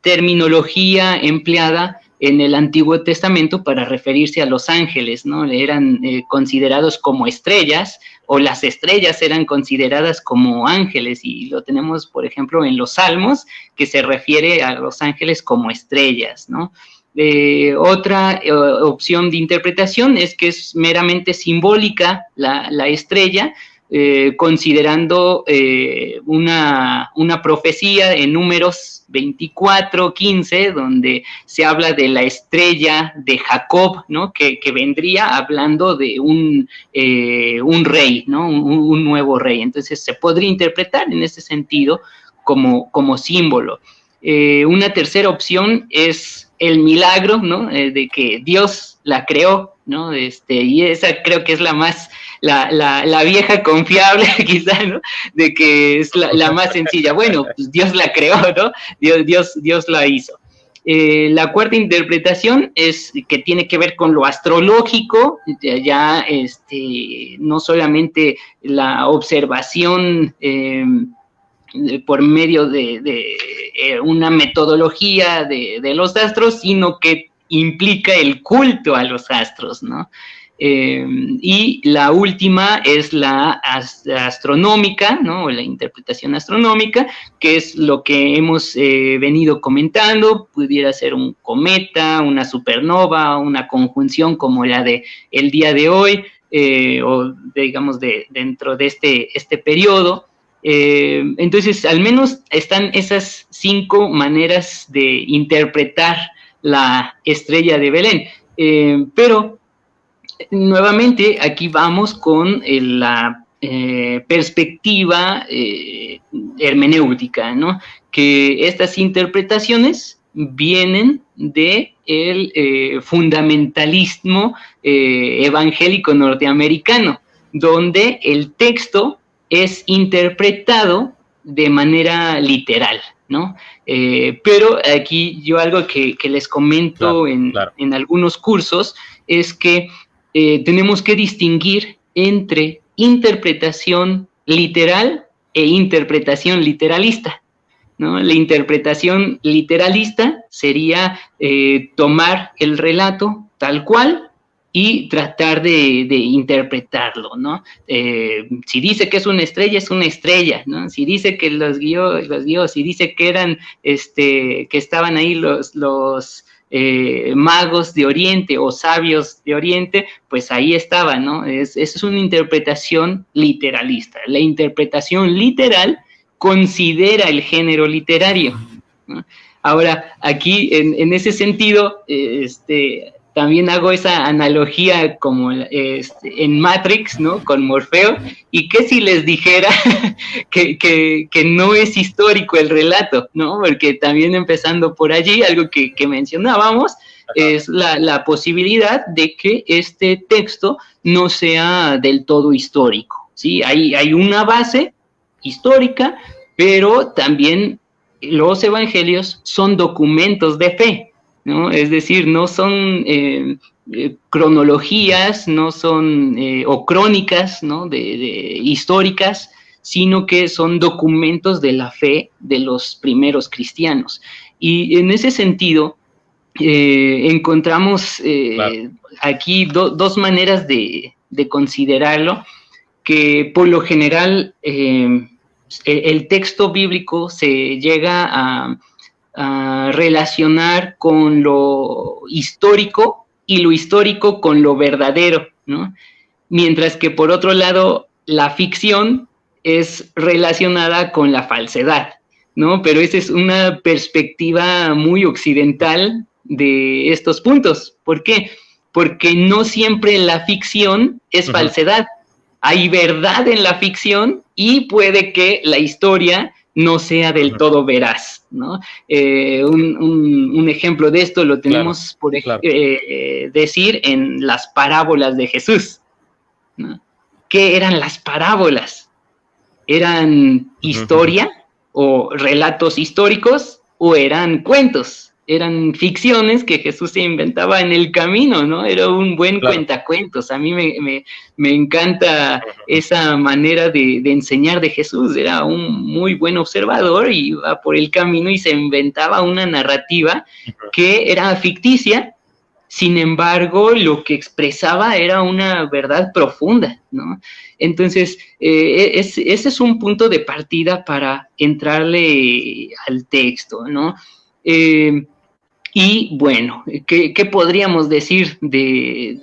terminología empleada en el Antiguo Testamento para referirse a los ángeles, ¿no? Eran considerados como estrellas, o las estrellas eran consideradas como ángeles, y lo tenemos, por ejemplo, en los Salmos, que se refiere a los ángeles como estrellas, ¿no? Otra opción de interpretación es que es meramente simbólica la estrella, considerando una profecía en Números 24:15, donde se habla de la estrella de Jacob, ¿no? que vendría hablando de un rey, ¿no? Un nuevo rey. Entonces se podría interpretar en ese sentido como símbolo. Una tercera opción es el milagro, ¿no? De que Dios la creó, ¿no? Y esa creo que es la vieja confiable, quizá, ¿no? De que es la más sencilla. Bueno, pues Dios la creó, ¿no? Dios la hizo. La cuarta interpretación es que tiene que ver con lo astrológico, ya no solamente la observación por medio de una metodología de los astros, sino que implica el culto a los astros, ¿no? Y la última es la astronómica, ¿no? O la interpretación astronómica, que es lo que hemos venido comentando. Pudiera ser un cometa, una supernova, una conjunción como la de el día de hoy, o digamos dentro de este periodo. Entonces, al menos están esas 5 maneras de interpretar la estrella de Belén. Pero, nuevamente, aquí vamos con la perspectiva hermenéutica, ¿no? Que estas interpretaciones vienen del fundamentalismo evangélico norteamericano, donde el texto es interpretado de manera literal, ¿no? Pero aquí yo algo que les comento en algunos cursos es que tenemos que distinguir entre interpretación literal e interpretación literalista, ¿no? La interpretación literalista sería tomar el relato tal cual y tratar de interpretarlo, ¿no? Si dice que es una estrella, ¿no? Si dice que los guió, si dice que eran, que estaban ahí los magos de Oriente o sabios de Oriente, pues ahí estaban, ¿no? Es una interpretación literalista. La interpretación literal considera el género literario, ¿no? Ahora, aquí, en ese sentido, también hago esa analogía como en Matrix, ¿no? Con Morfeo. ¿Y qué si les dijera que no es histórico el relato, ¿no? Porque también empezando por allí, algo que mencionábamos, es la posibilidad de que este texto no sea del todo histórico, ¿sí? Hay una base histórica, pero también los evangelios son documentos de fe, ¿no? Es decir, no son cronologías, no son o crónicas, ¿no? de históricas, sino que son documentos de la fe de los primeros cristianos. Y en ese sentido, encontramos aquí dos maneras de considerarlo, que por lo general el texto bíblico se llega a relacionar con lo histórico y lo histórico con lo verdadero, ¿no? Mientras que por otro lado la ficción es relacionada con la falsedad, ¿no? Pero esa es una perspectiva muy occidental de estos puntos. ¿Por qué? Porque no siempre la ficción es falsedad. Hay verdad en la ficción y puede que la historia no sea del todo veraz, ¿no? Un ejemplo de esto lo tenemos, por decir, en las parábolas de Jesús, ¿no? ¿Qué eran las parábolas? ¿Eran historia o relatos históricos o eran cuentos? Eran ficciones que Jesús se inventaba en el camino, ¿no? Era un buen cuentacuentos. A mí me encanta esa manera de enseñar de Jesús. Era un muy buen observador y iba por el camino y se inventaba una narrativa que era ficticia. Sin embargo, lo que expresaba era una verdad profunda, ¿no? Entonces, ese es un punto de partida para entrarle al texto, ¿no? Y bueno, ¿qué podríamos decir de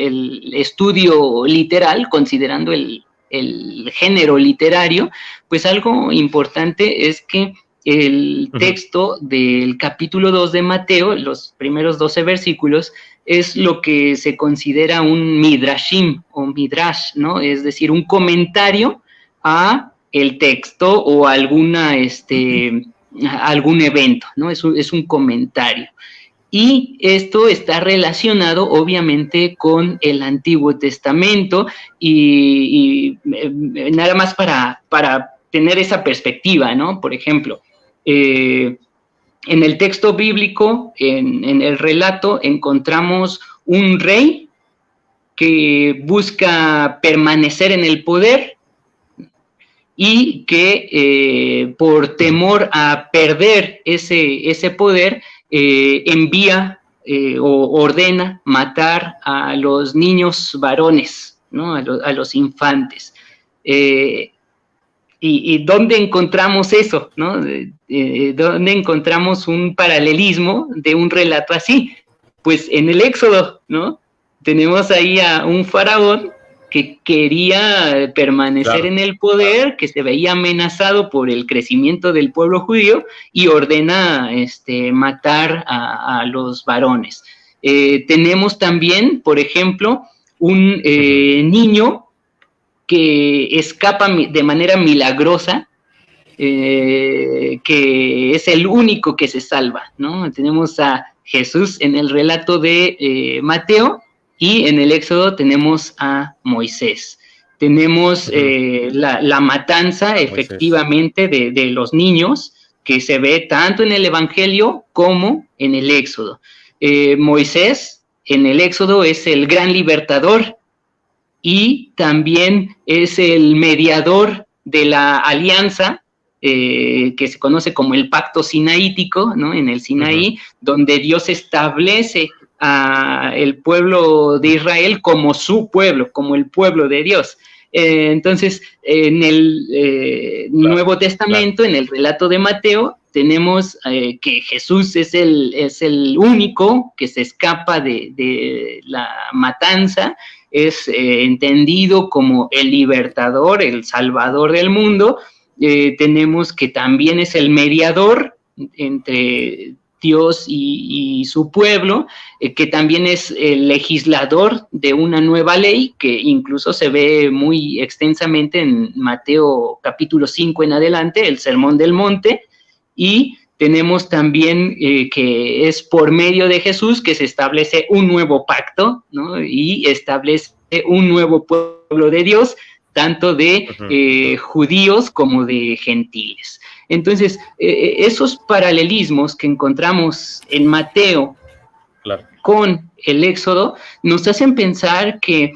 el estudio literal, considerando el género literario? Pues algo importante es que el texto del capítulo 2 de Mateo, los primeros 12 versículos, es lo que se considera un midrashim o midrash, ¿no? Es decir, un comentario a el texto o alguna, algún evento, ¿no? Es un comentario. Y esto está relacionado, obviamente, con el Antiguo Testamento y nada más para tener esa perspectiva, ¿no? Por ejemplo, en el texto bíblico, en el relato, encontramos un rey que busca permanecer en el poder y que por temor a perder ese poder, envía o ordena matar a los niños varones, ¿no? A los infantes. ¿Y dónde encontramos eso, ¿no? ¿Dónde encontramos un paralelismo de un relato así? Pues en el Éxodo, ¿no? Tenemos ahí a un faraón que quería permanecer en el poder, que se veía amenazado por el crecimiento del pueblo judío y ordena matar a los varones. Tenemos también, por ejemplo, un niño que escapa de manera milagrosa, que es el único que se salva, ¿no? Tenemos a Jesús en el relato de Mateo, y en el Éxodo tenemos a Moisés. Tenemos la matanza, efectivamente, de los niños, que se ve tanto en el Evangelio como en el Éxodo. Moisés, en el Éxodo, es el gran libertador y también es el mediador de la alianza, que se conoce como el pacto sinaítico, ¿no? En el Sinaí, donde Dios establece a el pueblo de Israel como su pueblo, como el pueblo de Dios. Entonces, en el Nuevo Testamento, en el relato de Mateo, tenemos que Jesús es el único que se escapa de la matanza, es entendido como el libertador, el salvador del mundo. Tenemos que también es el mediador entre Dios y su pueblo, que también es el legislador de una nueva ley, que incluso se ve muy extensamente en Mateo capítulo 5 en adelante, el Sermón del Monte, y tenemos también que es por medio de Jesús que se establece un nuevo pacto, ¿no? Y establece un nuevo pueblo de Dios, tanto de judíos como de gentiles. Entonces, esos paralelismos que encontramos en Mateo con el Éxodo nos hacen pensar que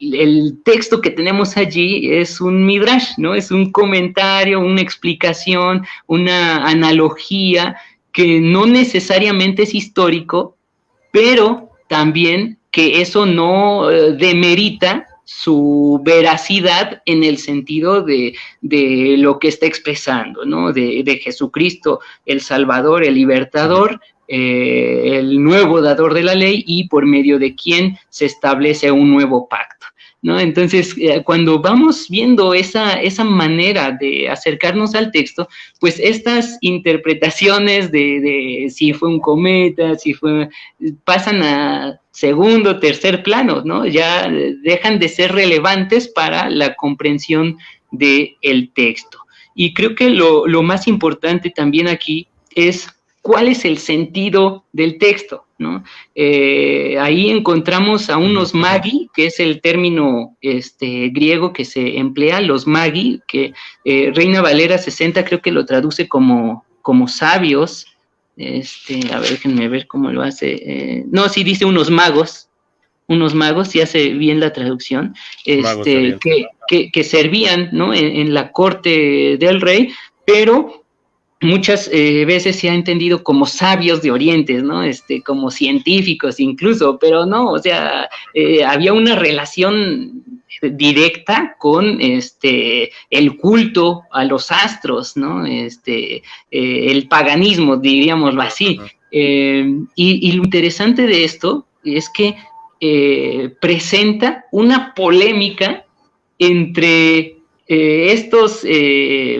el texto que tenemos allí es un midrash, ¿no? Es un comentario, una explicación, una analogía que no necesariamente es histórico, pero también que eso no demerita su veracidad en el sentido de lo que está expresando, ¿no? De Jesucristo, el Salvador, el Libertador, el nuevo dador de la ley y por medio de quien se establece un nuevo pacto. ¿no? Entonces, cuando vamos viendo esa manera de acercarnos al texto, pues estas interpretaciones de si fue un cometa, pasan a segundo, tercer plano, ¿no? Ya dejan de ser relevantes para la comprensión del texto. Y creo que lo más importante también aquí es cuál es el sentido del texto, ¿no? Ahí encontramos a unos magi, que es el término griego que se emplea, los magi, que Reina Valera 60 creo que lo traduce como sabios. A ver, déjenme ver cómo lo hace. No, sí dice unos magos, sí hace bien la traducción, que servían, ¿no? en la corte del rey, pero muchas veces se ha entendido como sabios de Oriente, ¿no? Como científicos incluso, pero no, o sea, había una relación directa con el culto a los astros, ¿no? El paganismo, diríamoslo así. Y lo interesante de esto es que presenta una polémica entre estos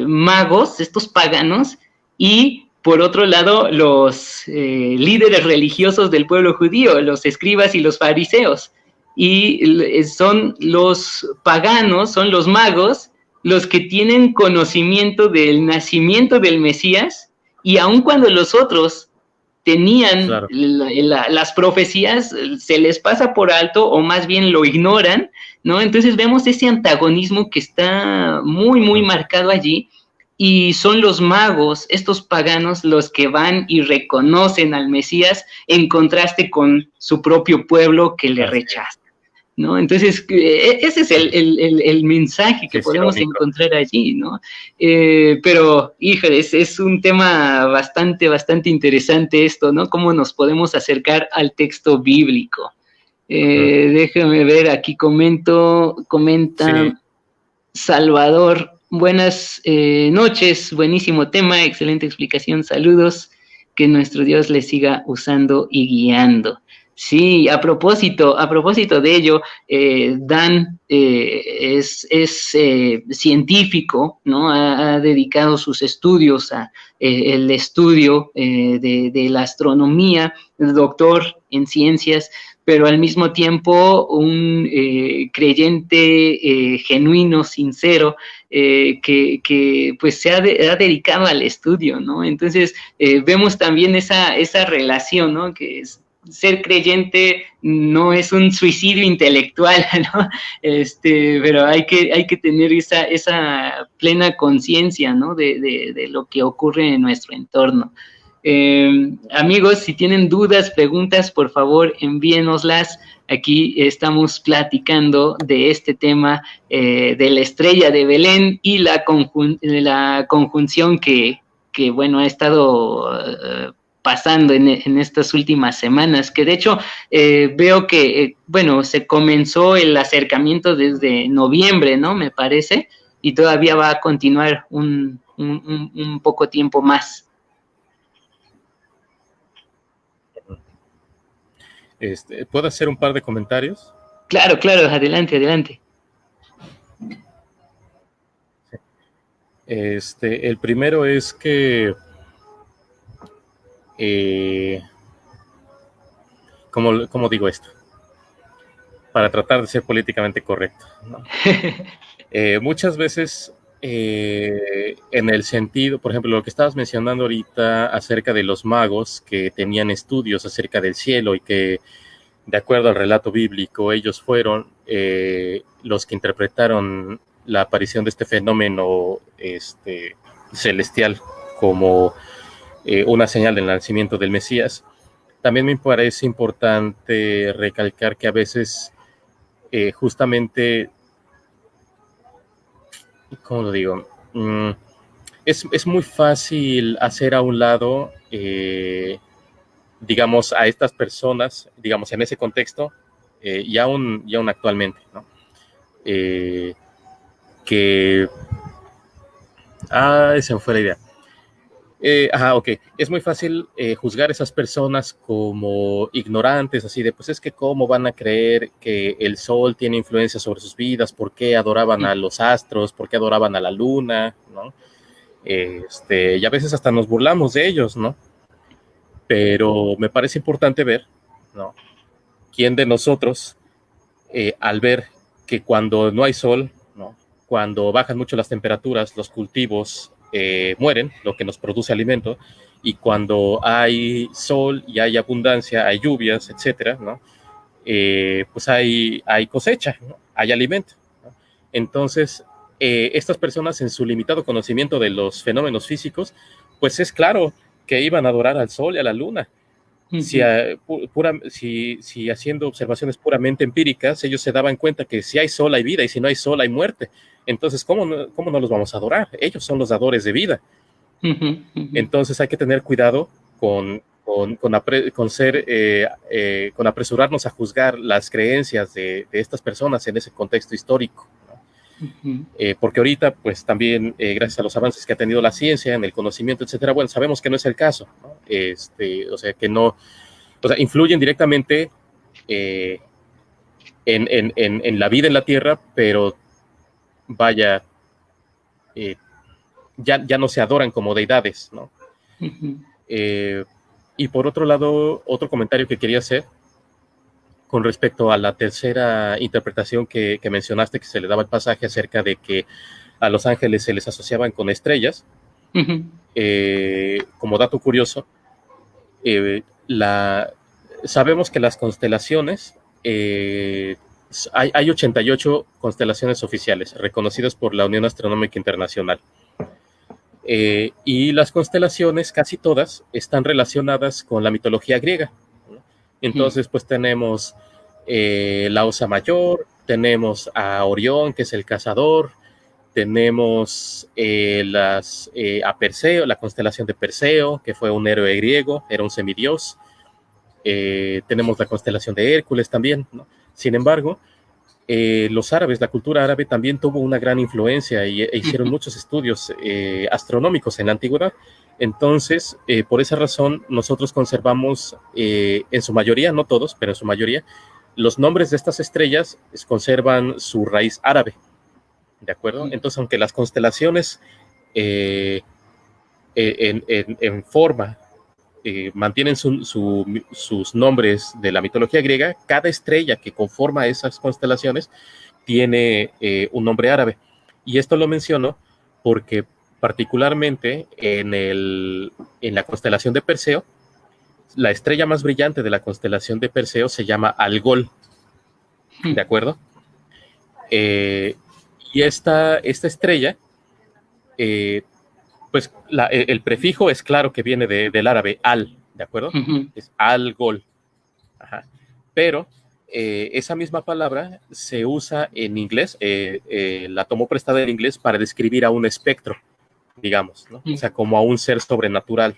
magos, estos paganos, y por otro lado los líderes religiosos del pueblo judío, los escribas y los fariseos. Y son los paganos, son los magos, los que tienen conocimiento del nacimiento del Mesías, y aun cuando los otros tenían las profecías, se les pasa por alto o más bien lo ignoran, ¿no? Entonces vemos ese antagonismo que está muy, muy marcado allí, y son los magos, estos paganos, los que van y reconocen al Mesías en contraste con su propio pueblo que le rechaza, ¿no? Entonces, ese es el mensaje que podemos encontrar allí, ¿no? Pero, híjole, es un tema bastante, bastante interesante esto, ¿no? Cómo nos podemos acercar al texto bíblico. Déjame ver, aquí comenta Salvador, buenas noches, buenísimo tema, excelente explicación, saludos, que nuestro Dios le siga usando y guiando. Sí, a propósito de ello, Dan es científico, ¿no? Ha dedicado sus estudios a el estudio de la astronomía, doctor en ciencias, pero al mismo tiempo un creyente genuino, sincero, que pues se ha dedicado al estudio, ¿no? Entonces vemos también esa relación, ¿no? Que ser creyente no es un suicidio intelectual, ¿no? Pero hay que tener esa plena conciencia, ¿no? De lo que ocurre en nuestro entorno. Amigos, si tienen dudas, preguntas, por favor, envíenoslas. Aquí estamos platicando de este tema de la estrella de Belén y la conjunción que bueno, ha estado pasando en estas últimas semanas, que de hecho veo que, bueno, se comenzó el acercamiento desde noviembre, ¿no? Me parece, y todavía va a continuar un poco tiempo más. ¿Puedo hacer un par de comentarios? Claro, adelante. El primero es que ¿cómo digo esto? Para tratar de ser políticamente correcto, ¿no? Muchas veces en el sentido, por ejemplo, lo que estabas mencionando ahorita acerca de los magos que tenían estudios acerca del cielo y que, de acuerdo al relato bíblico, ellos fueron los que interpretaron la aparición de este fenómeno celestial como una señal del nacimiento del Mesías. También me parece importante recalcar que a veces justamente, ¿cómo lo digo? Es muy fácil hacer a un lado, digamos, a estas personas, digamos, en ese contexto, y aún actualmente, ¿no? Se me fue la idea. Ok. Es muy fácil juzgar a esas personas como ignorantes, así de, pues es que cómo van a creer que el sol tiene influencia sobre sus vidas, por qué adoraban a los astros, por qué adoraban a la luna, ¿no? Y a veces hasta nos burlamos de ellos, ¿no? Pero me parece importante ver, ¿no? ¿Quién de nosotros, al ver que cuando no hay sol, ¿no? Cuando bajan mucho las temperaturas, los cultivos mueren, lo que nos produce alimento, y cuando hay sol y hay abundancia, hay lluvias, etcétera, ¿no? Pues hay cosecha, ¿no? Hay alimento, ¿no? Entonces, estas personas en su limitado conocimiento de los fenómenos físicos, pues es claro que iban a adorar al sol y a la luna. Si haciendo observaciones puramente empíricas, ellos se daban cuenta que si hay sol hay vida y si no hay sol hay muerte. Entonces, ¿cómo no los vamos a adorar? Ellos son los dadores de vida. Entonces hay que tener cuidado con apresurarnos a juzgar las creencias de estas personas en ese contexto histórico. Porque ahorita, pues también, gracias a los avances que ha tenido la ciencia, en el conocimiento, etcétera, bueno, sabemos que no es el caso, ¿no? O sea, que no, o sea, influyen directamente en la vida en la Tierra, pero vaya, ya no se adoran como deidades, ¿no? Y por otro lado, otro comentario que quería hacer con respecto a la tercera interpretación que mencionaste, que se le daba el pasaje acerca de que a los ángeles se les asociaban con estrellas. Como dato curioso, sabemos que las constelaciones, hay 88 constelaciones oficiales reconocidas por la Unión Astronómica Internacional. Y las constelaciones, casi todas, están relacionadas con la mitología griega, ¿no? Entonces, pues tenemos la Osa Mayor, tenemos a Orión, que es el cazador, tenemos a Perseo, la constelación de Perseo, que fue un héroe griego, era un semidios. Tenemos la constelación de Hércules también, ¿no? Sin embargo, los árabes, la cultura árabe también tuvo una gran influencia e hicieron muchos estudios astronómicos en la antigüedad. Entonces, por esa razón, nosotros conservamos, en su mayoría, no todos, pero en su mayoría, los nombres de estas estrellas conservan su raíz árabe, ¿de acuerdo? Entonces, aunque las constelaciones en forma mantienen sus nombres de la mitología griega, cada estrella que conforma esas constelaciones tiene un nombre árabe. Y esto lo menciono porque particularmente en la constelación de Perseo, la estrella más brillante de la constelación de Perseo se llama Algol, ¿de acuerdo? Y esta estrella, pues el prefijo es claro que viene del árabe al, ¿de acuerdo? Es Algol. Ajá. Pero esa misma palabra se usa en inglés, la tomó prestada en inglés para describir a un espectro, digamos, ¿no? O sea, como a un ser sobrenatural,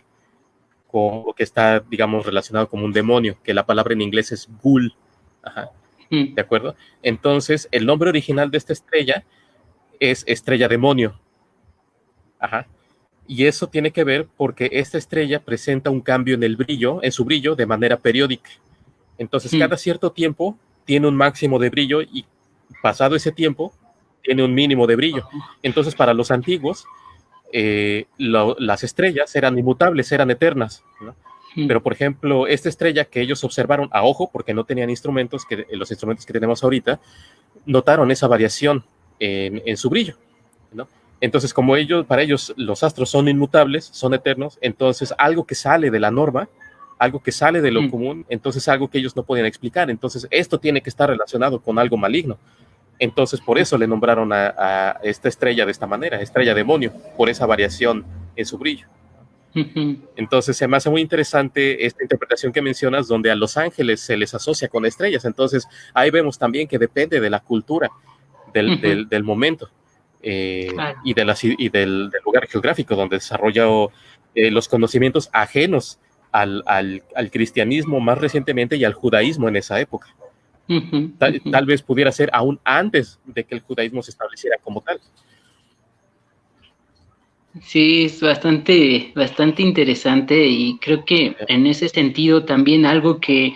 como que está, digamos, relacionado como un demonio, que la palabra en inglés es ghoul. Ajá. ¿De acuerdo? Entonces, el nombre original de esta estrella es estrella demonio. Ajá. Y eso tiene que ver porque esta estrella presenta un cambio en su brillo de manera periódica. Entonces, cada cierto tiempo tiene un máximo de brillo y pasado ese tiempo tiene un mínimo de brillo. Entonces, para los antiguos, las estrellas eran inmutables, eran eternas, ¿no? Pero, por ejemplo, esta estrella que ellos observaron a ojo, porque no tenían instrumentos, los instrumentos que tenemos ahorita, notaron esa variación en su brillo, ¿no? Entonces, como para ellos los astros son inmutables, son eternos, entonces algo que sale de la norma, algo que sale de lo común, entonces algo que ellos no podían explicar. Entonces, esto tiene que estar relacionado con algo maligno. Entonces, por eso le nombraron a esta estrella de esta manera, estrella demonio, por esa variación en su brillo. Entonces, se me hace muy interesante esta interpretación que mencionas, donde a los ángeles se les asocia con estrellas. Entonces, ahí vemos también que depende de la cultura, del momento. Y del lugar geográfico donde desarrolló los conocimientos ajenos al cristianismo más recientemente y al judaísmo en esa época. Tal vez pudiera ser aún antes de que el judaísmo se estableciera como tal. Sí, es bastante interesante y creo que en ese sentido también algo que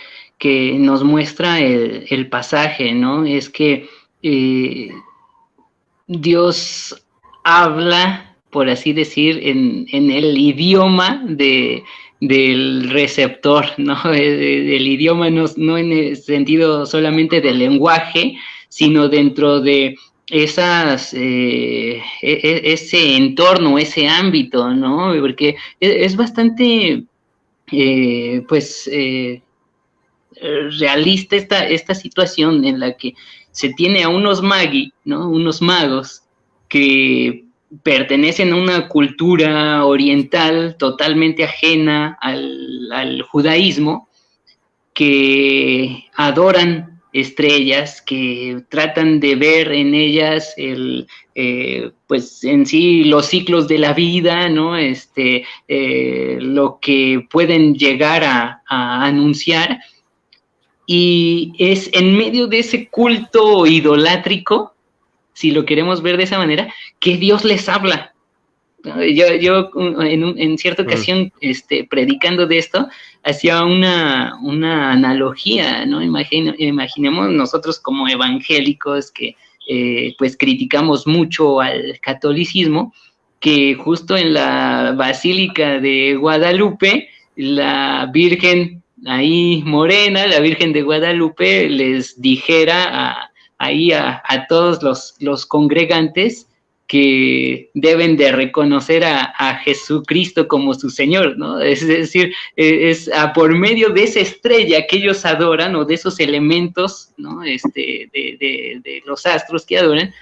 nos muestra el pasaje, ¿no? Es que Dios habla, por así decir, en el idioma del receptor, ¿no? Del idioma no en el sentido solamente del lenguaje, sino dentro de ese entorno, ese ámbito, ¿no? Porque es bastante, pues, realista esta situación en la que se tiene a unos magi, ¿no? Unos magos que pertenecen a una cultura oriental totalmente ajena al judaísmo, que adoran estrellas, que tratan de ver en ellas pues en sí los ciclos de la vida, ¿no? Lo que pueden llegar a anunciar, y es en medio de ese culto idolátrico, si lo queremos ver de esa manera, que Dios les habla. Yo en cierta ocasión, predicando de esto, hacía una analogía, ¿no? Imaginemos nosotros como evangélicos que pues criticamos mucho al catolicismo, que justo en la Basílica de Guadalupe, la Virgen ahí morena, la Virgen de Guadalupe, les dijera ahí a todos los congregantes que deben de reconocer a Jesucristo como su Señor, ¿no? Es decir, es por medio de esa estrella que ellos adoran, o de esos elementos, ¿no? De los astros que adoran,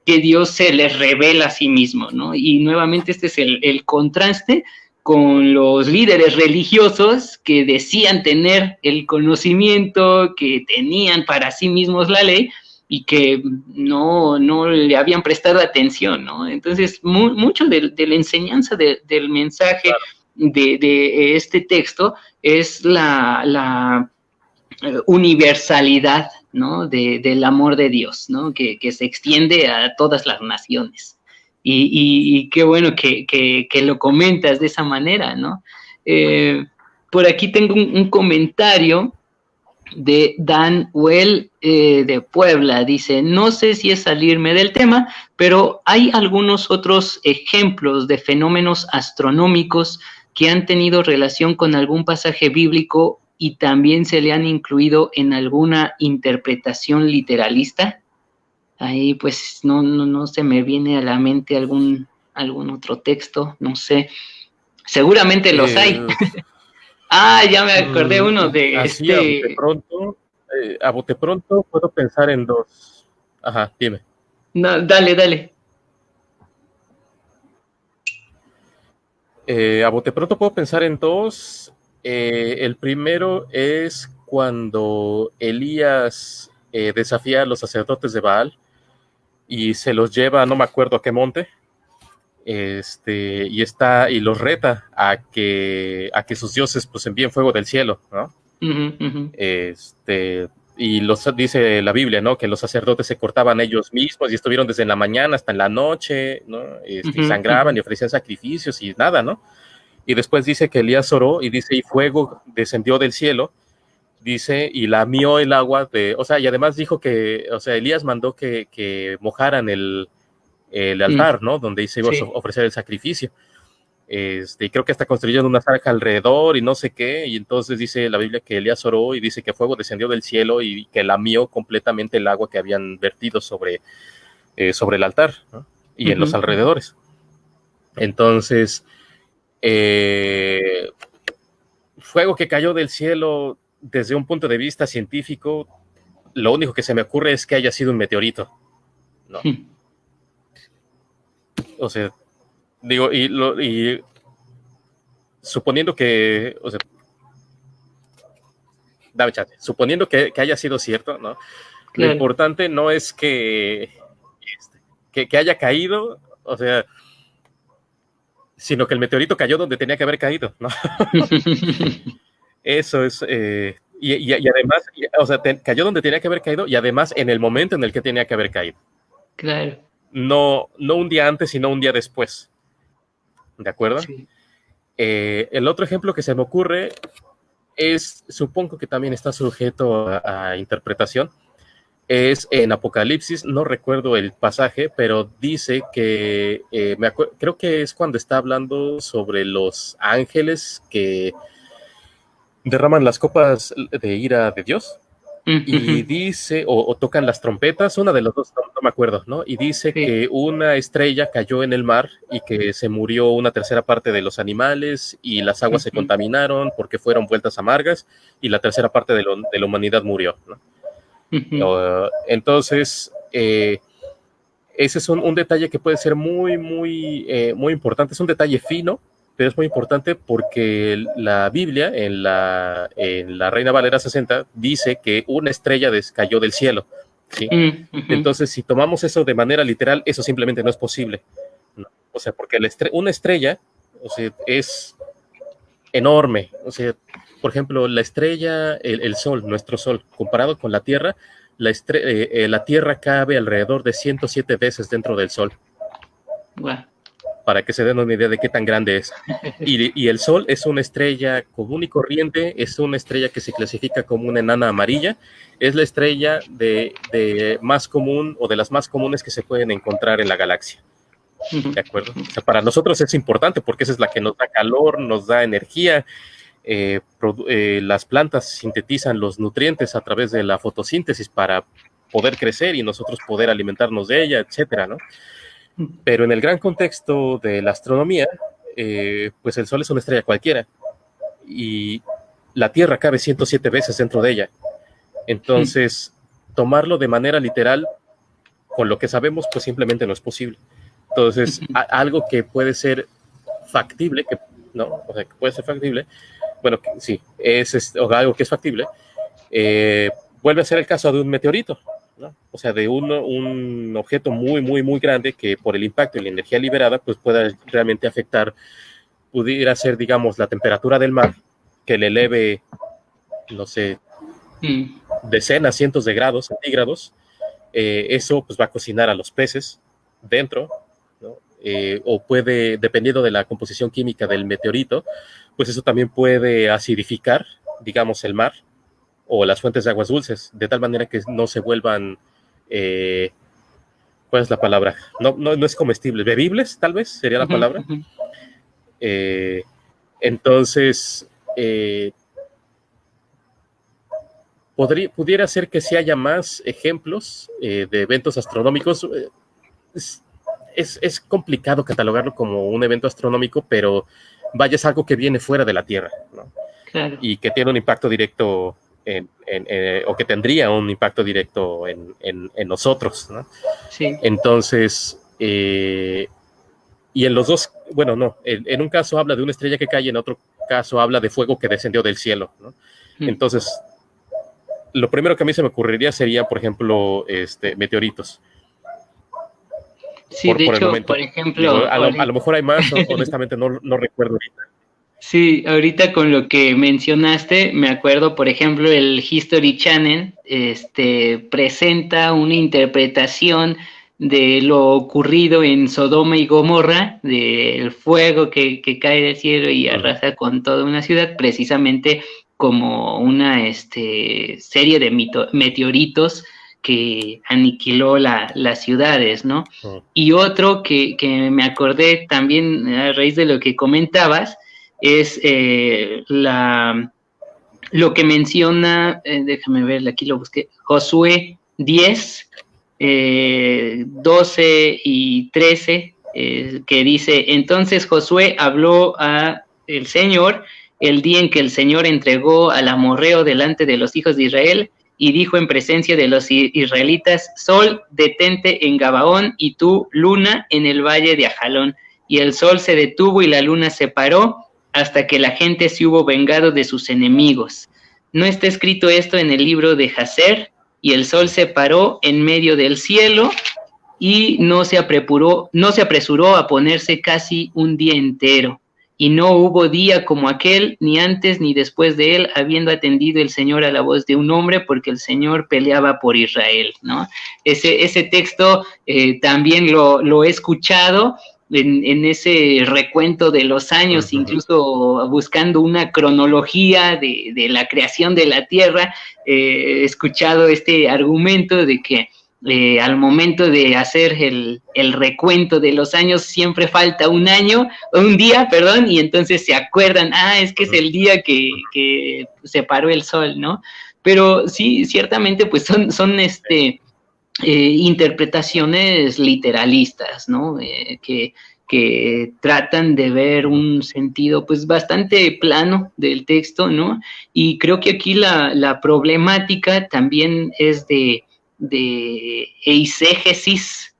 que Dios se les revela a sí mismo, ¿no? Y nuevamente este es el contraste con los líderes religiosos que decían tener el conocimiento, que tenían para sí mismos la ley, y que no le habían prestado atención, ¿no? Entonces, mucho de la enseñanza del mensaje de este texto es la universalidad, ¿no? Del amor de Dios, ¿no? Que se extiende a todas las naciones. Y qué bueno que lo comentas de esa manera, ¿no? Por aquí tengo un comentario de Dan Well de Puebla. Dice, no sé si es salirme del tema, pero hay algunos otros ejemplos de fenómenos astronómicos que han tenido relación con algún pasaje bíblico y también se le han incluido en alguna interpretación literalista. Ahí pues no se me viene a la mente algún otro texto, no sé. Seguramente los hay. Ya me acordé uno de así a bote pronto puedo pensar en dos. Ajá, dime. No, dale. A bote pronto puedo pensar en dos. El primero es cuando Elías desafía a los sacerdotes de Baal y se los lleva, no me acuerdo a qué monte, y los reta a que sus dioses pues envíen fuego del cielo, ¿no? Uh-huh. Y dice la Biblia, ¿no? Que los sacerdotes se cortaban ellos mismos y estuvieron desde la mañana hasta en la noche, ¿no? Y sangraban y ofrecían sacrificios y nada, ¿no? Y después dice que Elías oró y dice, y fuego descendió del cielo, dice, y lamió el agua y además dijo que, Elías mandó que mojaran el altar, ¿no? Donde se iba a ofrecer el sacrificio. Y creo que hasta construyeron una zarja alrededor y no sé qué, y entonces dice la Biblia que Elías oró y dice que fuego descendió del cielo y que lamió completamente el agua que habían vertido sobre el altar, ¿no? Y en los alrededores. Entonces, fuego que cayó del cielo desde un punto de vista científico, lo único que se me ocurre es que haya sido un meteorito, ¿no? O sea, digo, y suponiendo que, dame chance, suponiendo que haya sido cierto, ¿no? Claro. Lo importante no es que haya caído, sino que el meteorito cayó donde tenía que haber caído, ¿no? Eso es, y además, cayó donde tenía que haber caído y además en el momento en el que tenía que haber caído. Claro. No un día antes, sino un día después. ¿de acuerdo? Sí. El otro ejemplo que se me ocurre es, supongo que también está sujeto a interpretación, es en Apocalipsis, no recuerdo el pasaje, pero dice que, creo que es cuando está hablando sobre los ángeles que derraman las copas de ira de Dios, y dice, o tocan las trompetas, una de los dos, no me acuerdo, ¿no? Y dice Sí. que una estrella cayó en el mar y que se murió una tercera parte de los animales y las aguas se contaminaron porque fueron vueltas amargas y la tercera parte de la humanidad murió, ¿no? Entonces, ese es un detalle que puede ser muy, muy, muy importante. Es un detalle fino, pero es muy importante porque la Biblia, en la Reina Valera 60, dice que una estrella cayó del cielo, ¿sí? Entonces, si tomamos eso de manera literal, eso simplemente no es posible, ¿no? O sea, porque una estrella, o sea, es enorme. O sea, por ejemplo, la estrella, el Sol, nuestro Sol, comparado con la Tierra, la Tierra cabe alrededor de 107 veces dentro del Sol. Wow. Para que se den una idea de qué tan grande es. Y el Sol es una estrella común y corriente, es una estrella que se clasifica como una enana amarilla, es la estrella de más común o de las más comunes que se pueden encontrar en la galaxia. ¿De acuerdo? O sea, para nosotros es importante porque esa es la que nos da calor, nos da energía. Las plantas sintetizan los nutrientes a través de la fotosíntesis para poder crecer y nosotros poder alimentarnos de ella, etcétera, ¿no? Pero en el gran contexto de la astronomía, pues el Sol es una estrella cualquiera y la Tierra cabe 107 veces dentro de ella. Entonces, tomarlo de manera literal, con lo que sabemos, pues simplemente no es posible. Entonces, algo que puede ser factible, que puede ser factible, bueno, sí, o algo que es factible, vuelve a ser el caso de un meteorito, ¿no? O sea, de un objeto muy, muy, muy grande que por el impacto y la energía liberada, pues pueda realmente afectar, pudiera ser, digamos, la temperatura del mar, que le eleve, no sé, decenas, cientos de grados centígrados. Eso pues va a cocinar a los peces dentro, ¿no? O puede, dependiendo de la composición química del meteorito, pues eso también puede acidificar, digamos, el mar o las fuentes de aguas dulces, de tal manera que no se vuelvan, ¿cuál es la palabra? No es comestible, bebibles, tal vez, sería la palabra. Entonces, pudiera ser que sí haya más ejemplos de eventos astronómicos. Es complicado catalogarlo como un evento astronómico, pero vaya, es algo que viene fuera de la Tierra, ¿no? Claro. Y que tiene un impacto directo o que tendría un impacto directo en nosotros, ¿no? Sí. Entonces, y en los dos, bueno, no, en un caso habla de una estrella que cae, en otro caso habla de fuego que descendió del cielo, ¿no? Entonces, lo primero que a mí se me ocurriría sería, por ejemplo, meteoritos. Sí, de hecho, por ejemplo... Digo, a lo mejor hay más, honestamente no recuerdo ahorita. Sí, ahorita con lo que mencionaste, me acuerdo, por ejemplo, el History Channel presenta una interpretación de lo ocurrido en Sodoma y Gomorra, del fuego que cae del cielo y arrasa con toda una ciudad, precisamente como una serie de meteoritos que aniquiló las ciudades, ¿no? Y otro que me acordé también a raíz de lo que comentabas, es lo que menciona, déjame ver, aquí lo busqué, Josué 10, 12 y 13, que dice: entonces Josué habló a el Señor el día en que el Señor entregó al amorreo delante de los hijos de Israel, y dijo en presencia de los israelitas: Sol, detente en Gabaón, y tú, luna, en el valle de Ajalón. Y el sol se detuvo y la luna se paró, hasta que la gente se hubo vengado de sus enemigos. ¿No está escrito esto en el libro de Jacer? Y el sol se paró en medio del cielo y no se apresuró a ponerse casi un día entero. Y no hubo día como aquel, ni antes ni después de él, habiendo atendido el Señor a la voz de un hombre, porque el Señor peleaba por Israel, ¿no? Ese texto también lo he escuchado. en ese recuento de los años, incluso buscando una cronología de la creación de la Tierra, he escuchado este argumento de que al momento de hacer el recuento de los años siempre falta un día, perdón, y entonces se acuerdan, es que es el día que se paró el sol, ¿no? Pero sí, ciertamente, pues son interpretaciones literalistas, ¿no? Que tratan de ver un sentido pues bastante plano del texto, ¿no? Y creo que aquí la problemática también es de eisegesis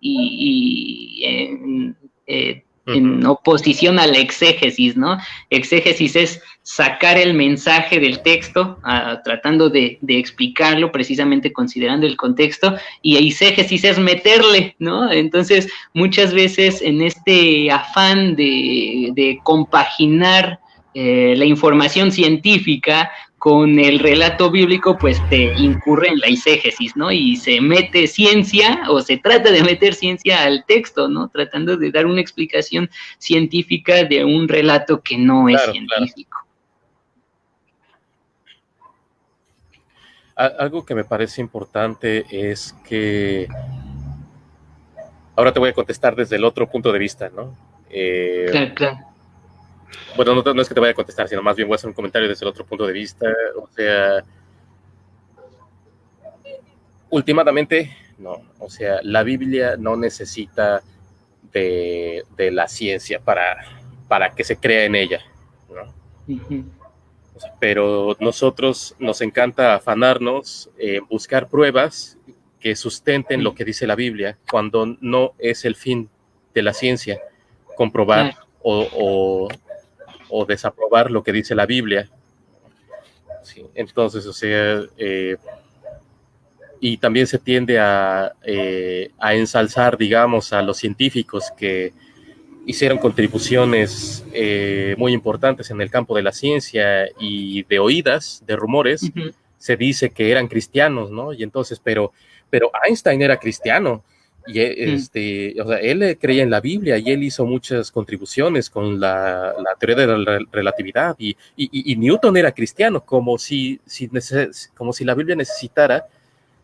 en oposición a la exégesis, ¿no? Exégesis es sacar el mensaje del texto, tratando de explicarlo, precisamente considerando el contexto, y eisegesis es meterle, ¿no? Entonces, muchas veces en este afán de compaginar la información científica con el relato bíblico, pues te incurre en la eisegesis, ¿no? Y se mete ciencia, o se trata de meter ciencia al texto, ¿no? Tratando de dar una explicación científica de un relato que no es científico. Claro. Algo que me parece importante es que... Ahora te voy a contestar desde el otro punto de vista, ¿no? Claro. Bueno, no es que te vaya a contestar, sino más bien voy a hacer un comentario desde el otro punto de vista. O sea, últimamente, no. O sea, la Biblia no necesita de la ciencia para que se crea en ella, ¿no? O sea, pero nosotros nos encanta afanarnos en buscar pruebas que sustenten lo que dice la Biblia, cuando no es el fin de la ciencia comprobar o desaprobar lo que dice la Biblia. Sí, entonces, o sea, y también se tiende a ensalzar, digamos, a los científicos que hicieron contribuciones muy importantes en el campo de la ciencia, y de oídas, de rumores, se dice que eran cristianos, ¿no? Y entonces, pero Einstein era cristiano. Y o sea, él creía en la Biblia y él hizo muchas contribuciones con la teoría de la relatividad, y Newton era cristiano, como si la Biblia necesitara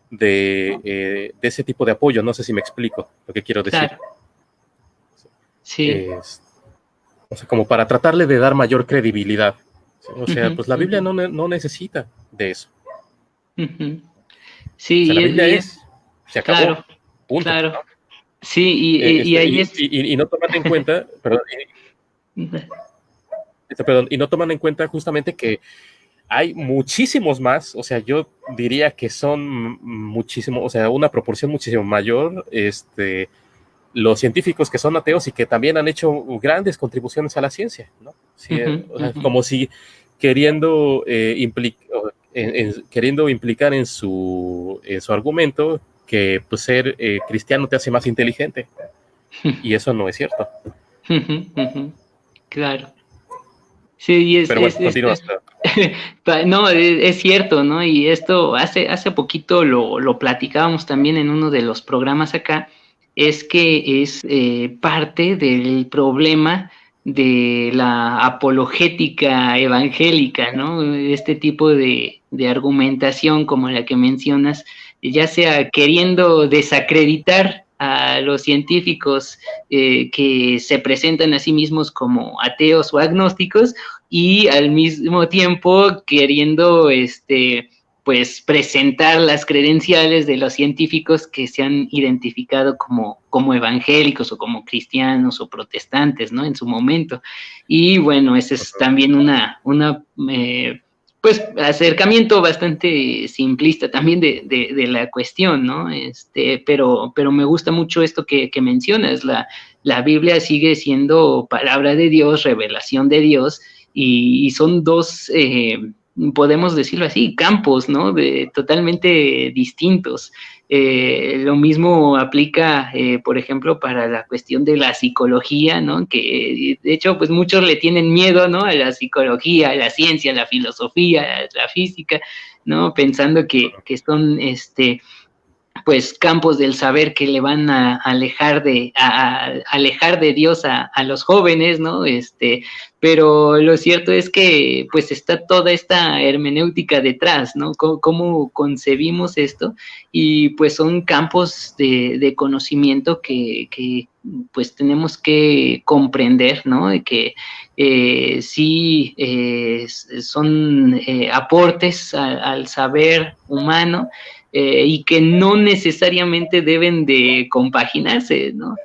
de ese tipo de apoyo. No sé si me explico lo que quiero decir. Claro. Sí. O sea, como para tratarle de dar mayor credibilidad. O sea, pues la Biblia no necesita de eso. Sí, o sea, la Biblia se acabó. Claro. Punto, claro. ¿no? Sí, y ahí y no toman en cuenta, y no toman en cuenta justamente que hay muchísimos más. O sea, yo diría que son muchísimo, o sea, una proporción muchísimo mayor, los científicos que son ateos y que también han hecho grandes contribuciones a la ciencia, ¿no? Sí, o sea, como si queriendo implicar en su argumento que pues ser cristiano te hace más inteligente, y eso no es cierto. Claro. Sí, pero bueno, continúa. No, es cierto, ¿no? Y esto hace poquito lo platicábamos también en uno de los programas acá, es que es parte del problema de la apologética evangélica, ¿no? Este tipo de argumentación como la que mencionas, ya sea queriendo desacreditar a los científicos que se presentan a sí mismos como ateos o agnósticos, y al mismo tiempo queriendo pues presentar las credenciales de los científicos que se han identificado como evangélicos o como cristianos o protestantes, ¿no? En su momento. Y bueno, ese es también una pues acercamiento bastante simplista también de la cuestión, ¿no? Pero me gusta mucho esto que mencionas. La Biblia sigue siendo palabra de Dios, revelación de Dios, y son dos, podemos decirlo así, campos, ¿no? Totalmente distintos. Lo mismo aplica, por ejemplo, para la cuestión de la psicología, ¿no? Que de hecho, pues muchos le tienen miedo, ¿no? A la psicología, a la ciencia, a la filosofía, a la física, ¿no? Pensando que son pues campos del saber que le van a alejar alejar de Dios a los jóvenes, ¿no? Pero lo cierto es que pues está toda esta hermenéutica detrás, ¿no? ¿Cómo concebimos esto? Y pues son campos de conocimiento que pues tenemos que comprender, ¿no? Que sí son aportes al saber humano, y que no necesariamente deben de compaginarse, ¿no?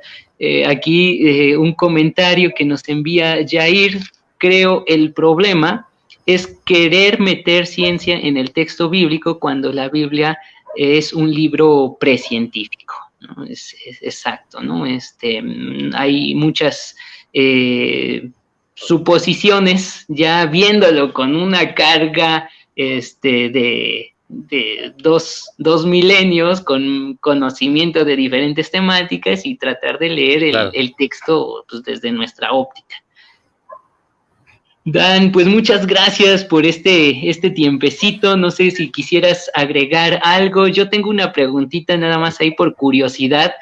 Aquí un comentario que nos envía Jair: creo el problema es querer meter ciencia en el texto bíblico cuando la Biblia es un libro precientífico, ¿no? Es exacto, ¿no? Hay muchas suposiciones, ya viéndolo con una carga de dos milenios, con conocimiento de diferentes temáticas, y tratar de leer Claro. el texto pues, desde nuestra óptica. Dan, pues muchas gracias por este tiempecito. No sé si quisieras agregar algo. Yo tengo una preguntita nada más ahí por curiosidad.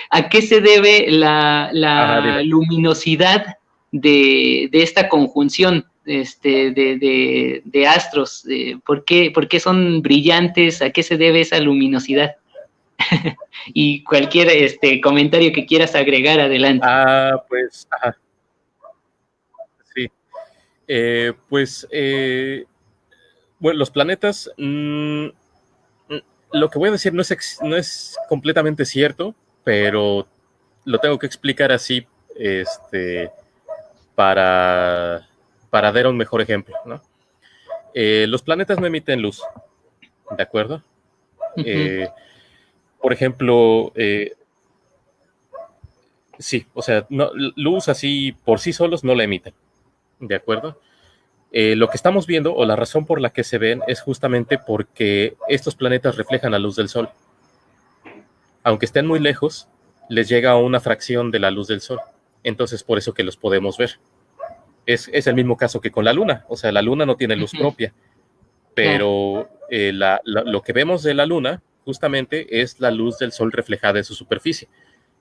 ¿A qué se debe la luminosidad de esta conjunción de astros? ¿Por qué son brillantes? ¿A qué se debe esa luminosidad? Y cualquier comentario que quieras agregar, adelante. Pues, ajá. Sí. Bueno, los planetas, lo que voy a decir no es completamente cierto, pero lo tengo que explicar así, para dar un mejor ejemplo, ¿no? Los planetas no emiten luz, ¿de acuerdo? Uh-huh. Por ejemplo, sí, o sea, luz así por sí solos no la emiten, ¿de acuerdo? Lo que estamos viendo, o la razón por la que se ven, es justamente porque estos planetas reflejan la luz del Sol. Aunque estén muy lejos, les llega una fracción de la luz del Sol. Entonces, por eso que los podemos ver. Es el mismo caso que con la Luna. O sea, la Luna no tiene luz propia, pero lo que vemos de la Luna justamente es la luz del Sol reflejada en su superficie.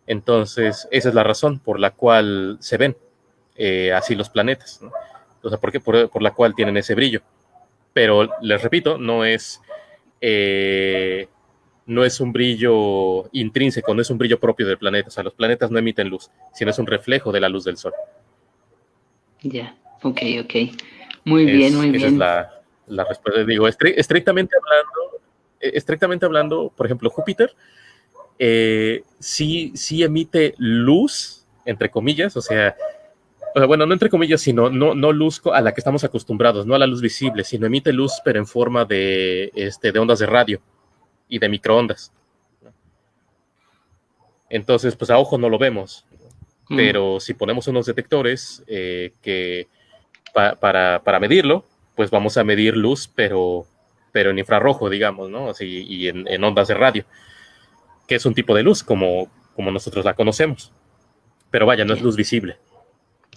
Entonces, esa es la razón por la cual se ven así los planetas, ¿no? O sea, por la cual tienen ese brillo. Pero, les repito, no es un brillo intrínseco, no es un brillo propio del planeta. O sea, los planetas no emiten luz, sino es un reflejo de la luz del Sol. Ya, ok. Muy bien. Esa es la respuesta. Digo, estrictamente hablando, por ejemplo, Júpiter sí emite luz, entre comillas, o sea, bueno, no entre comillas, sino no luz a la que estamos acostumbrados, no a la luz visible, sino emite luz, pero en forma de ondas de radio y de microondas. Entonces, pues a ojo no lo vemos, pero si ponemos unos detectores que para medirlo, pues vamos a medir luz, pero en infrarrojo, digamos, ¿no? Así, y en ondas de radio, que es un tipo de luz como nosotros la conocemos. Pero vaya, no es luz visible.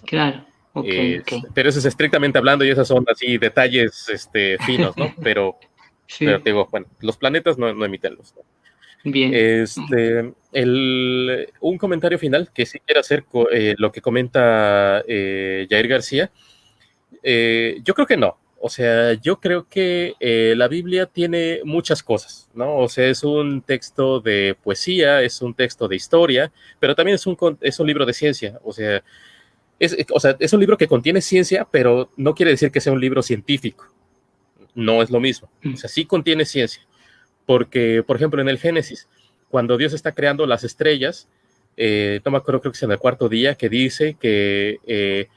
Claro, okay. Pero eso es estrictamente hablando, y esas son así detalles finos, ¿no? Pero, sí. Pero te digo, bueno, los planetas no emiten luz, ¿no? Bien. Un comentario final que sí quiero hacer lo que comenta Jair García. Yo creo que no. O sea, yo creo que la Biblia tiene muchas cosas, ¿no? O sea, es un texto de poesía, es un texto de historia, pero también es un libro de ciencia. O sea, es un libro que contiene ciencia, pero no quiere decir que sea un libro científico. No es lo mismo. O sea, sí contiene ciencia. Porque, por ejemplo, en el Génesis, cuando Dios está creando las estrellas, no me acuerdo, creo que es en el cuarto día, que dice que...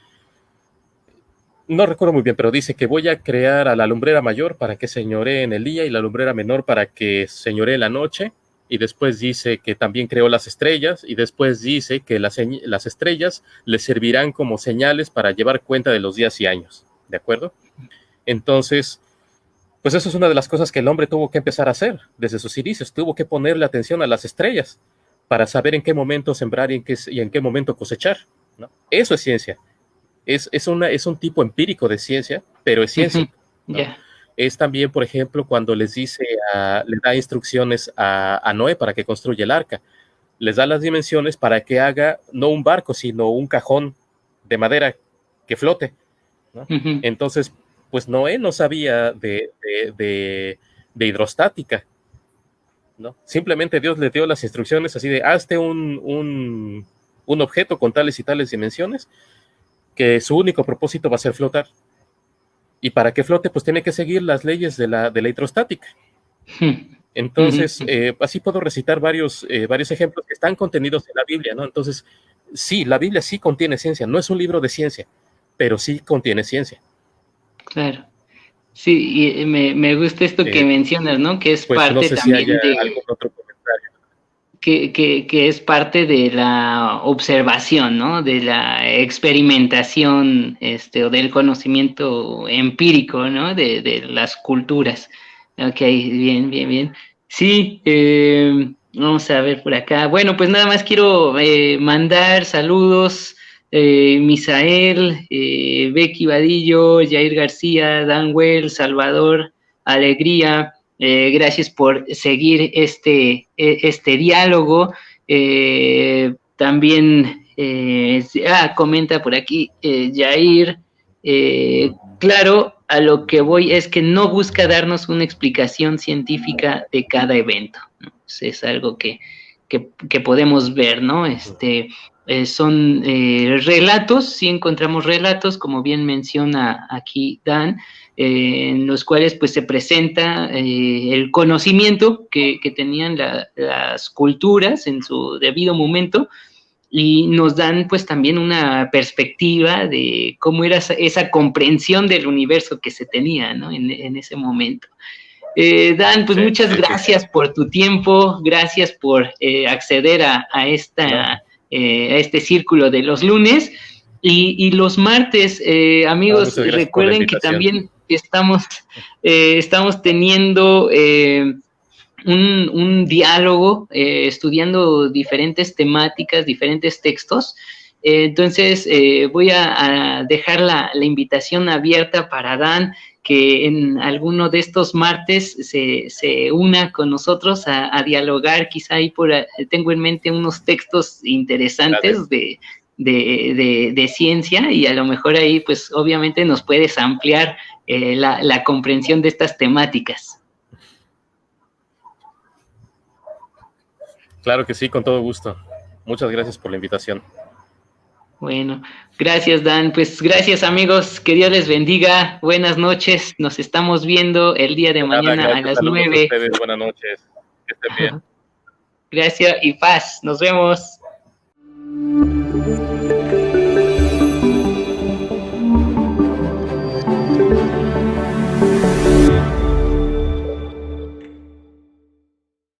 no recuerdo muy bien, pero dice que voy a crear a la lumbrera mayor para que señoree en el día y la lumbrera menor para que señoree en la noche. Y después dice que también creó las estrellas, y después dice que las estrellas le servirán como señales para llevar cuenta de los días y años. ¿De acuerdo? Entonces, pues eso es una de las cosas que el hombre tuvo que empezar a hacer desde sus inicios. Tuvo que ponerle atención a las estrellas para saber en qué momento sembrar y en qué momento cosechar, ¿no? Eso es ciencia. Es un tipo empírico de ciencia, pero es ciencia, ¿no? es también, por ejemplo, cuando le da instrucciones a Noé para que construya el arca. Les da las dimensiones para que haga no un barco, sino un cajón de madera que flote, ¿no? Uh-huh. Entonces, pues Noé no sabía de hidrostática, ¿no? Simplemente Dios le dio las instrucciones así de, hazte un objeto con tales y tales dimensiones, que su único propósito va a ser flotar. Y para que flote, pues tiene que seguir las leyes de la hidrostática. Entonces, así puedo recitar varios ejemplos que están contenidos en la Biblia, ¿no? Entonces, sí, la Biblia sí contiene ciencia, no es un libro de ciencia, pero sí contiene ciencia. Claro. Sí, y me gusta esto que mencionas, ¿no? Que es pues parte no sé también si haya algún otro comentario. Que es parte de la observación, ¿no? De la experimentación, o del conocimiento empírico, ¿no? De las culturas. Ok, bien. Sí, vamos a ver por acá. Bueno, pues nada más quiero mandar saludos. Misael, Becky Vadillo, Jair García, Danwell, Salvador, Alegría. Gracias por seguir este diálogo. También comenta por aquí Jair. Claro, a lo que voy es que no busca darnos una explicación científica de cada evento, ¿no? Es algo que podemos ver, ¿no? Son relatos, sí encontramos relatos, como bien menciona aquí Dan, en los cuales pues se presenta el conocimiento que tenían las culturas en su debido momento, y nos dan pues también una perspectiva de cómo era esa comprensión del universo que se tenía, ¿no? en ese momento. Dan, pues muchas gracias por tu tiempo, gracias por acceder a este círculo de los lunes, y los martes, amigos, recuerden que también estamos teniendo un diálogo, estudiando diferentes temáticas, diferentes textos. Entonces voy a dejar la invitación abierta para Dan, que en alguno de estos martes se una con nosotros a dialogar. Quizá ahí tengo en mente unos textos interesantes de ciencia, y a lo mejor ahí pues obviamente nos puedes ampliar la comprensión de estas temáticas. Claro que sí, con todo gusto. Muchas gracias por la invitación. Bueno, gracias Dan, pues gracias amigos, que Dios les bendiga, buenas noches, nos estamos viendo el día de mañana a las 9. Buenas noches, que estén bien. Gracias y paz, nos vemos.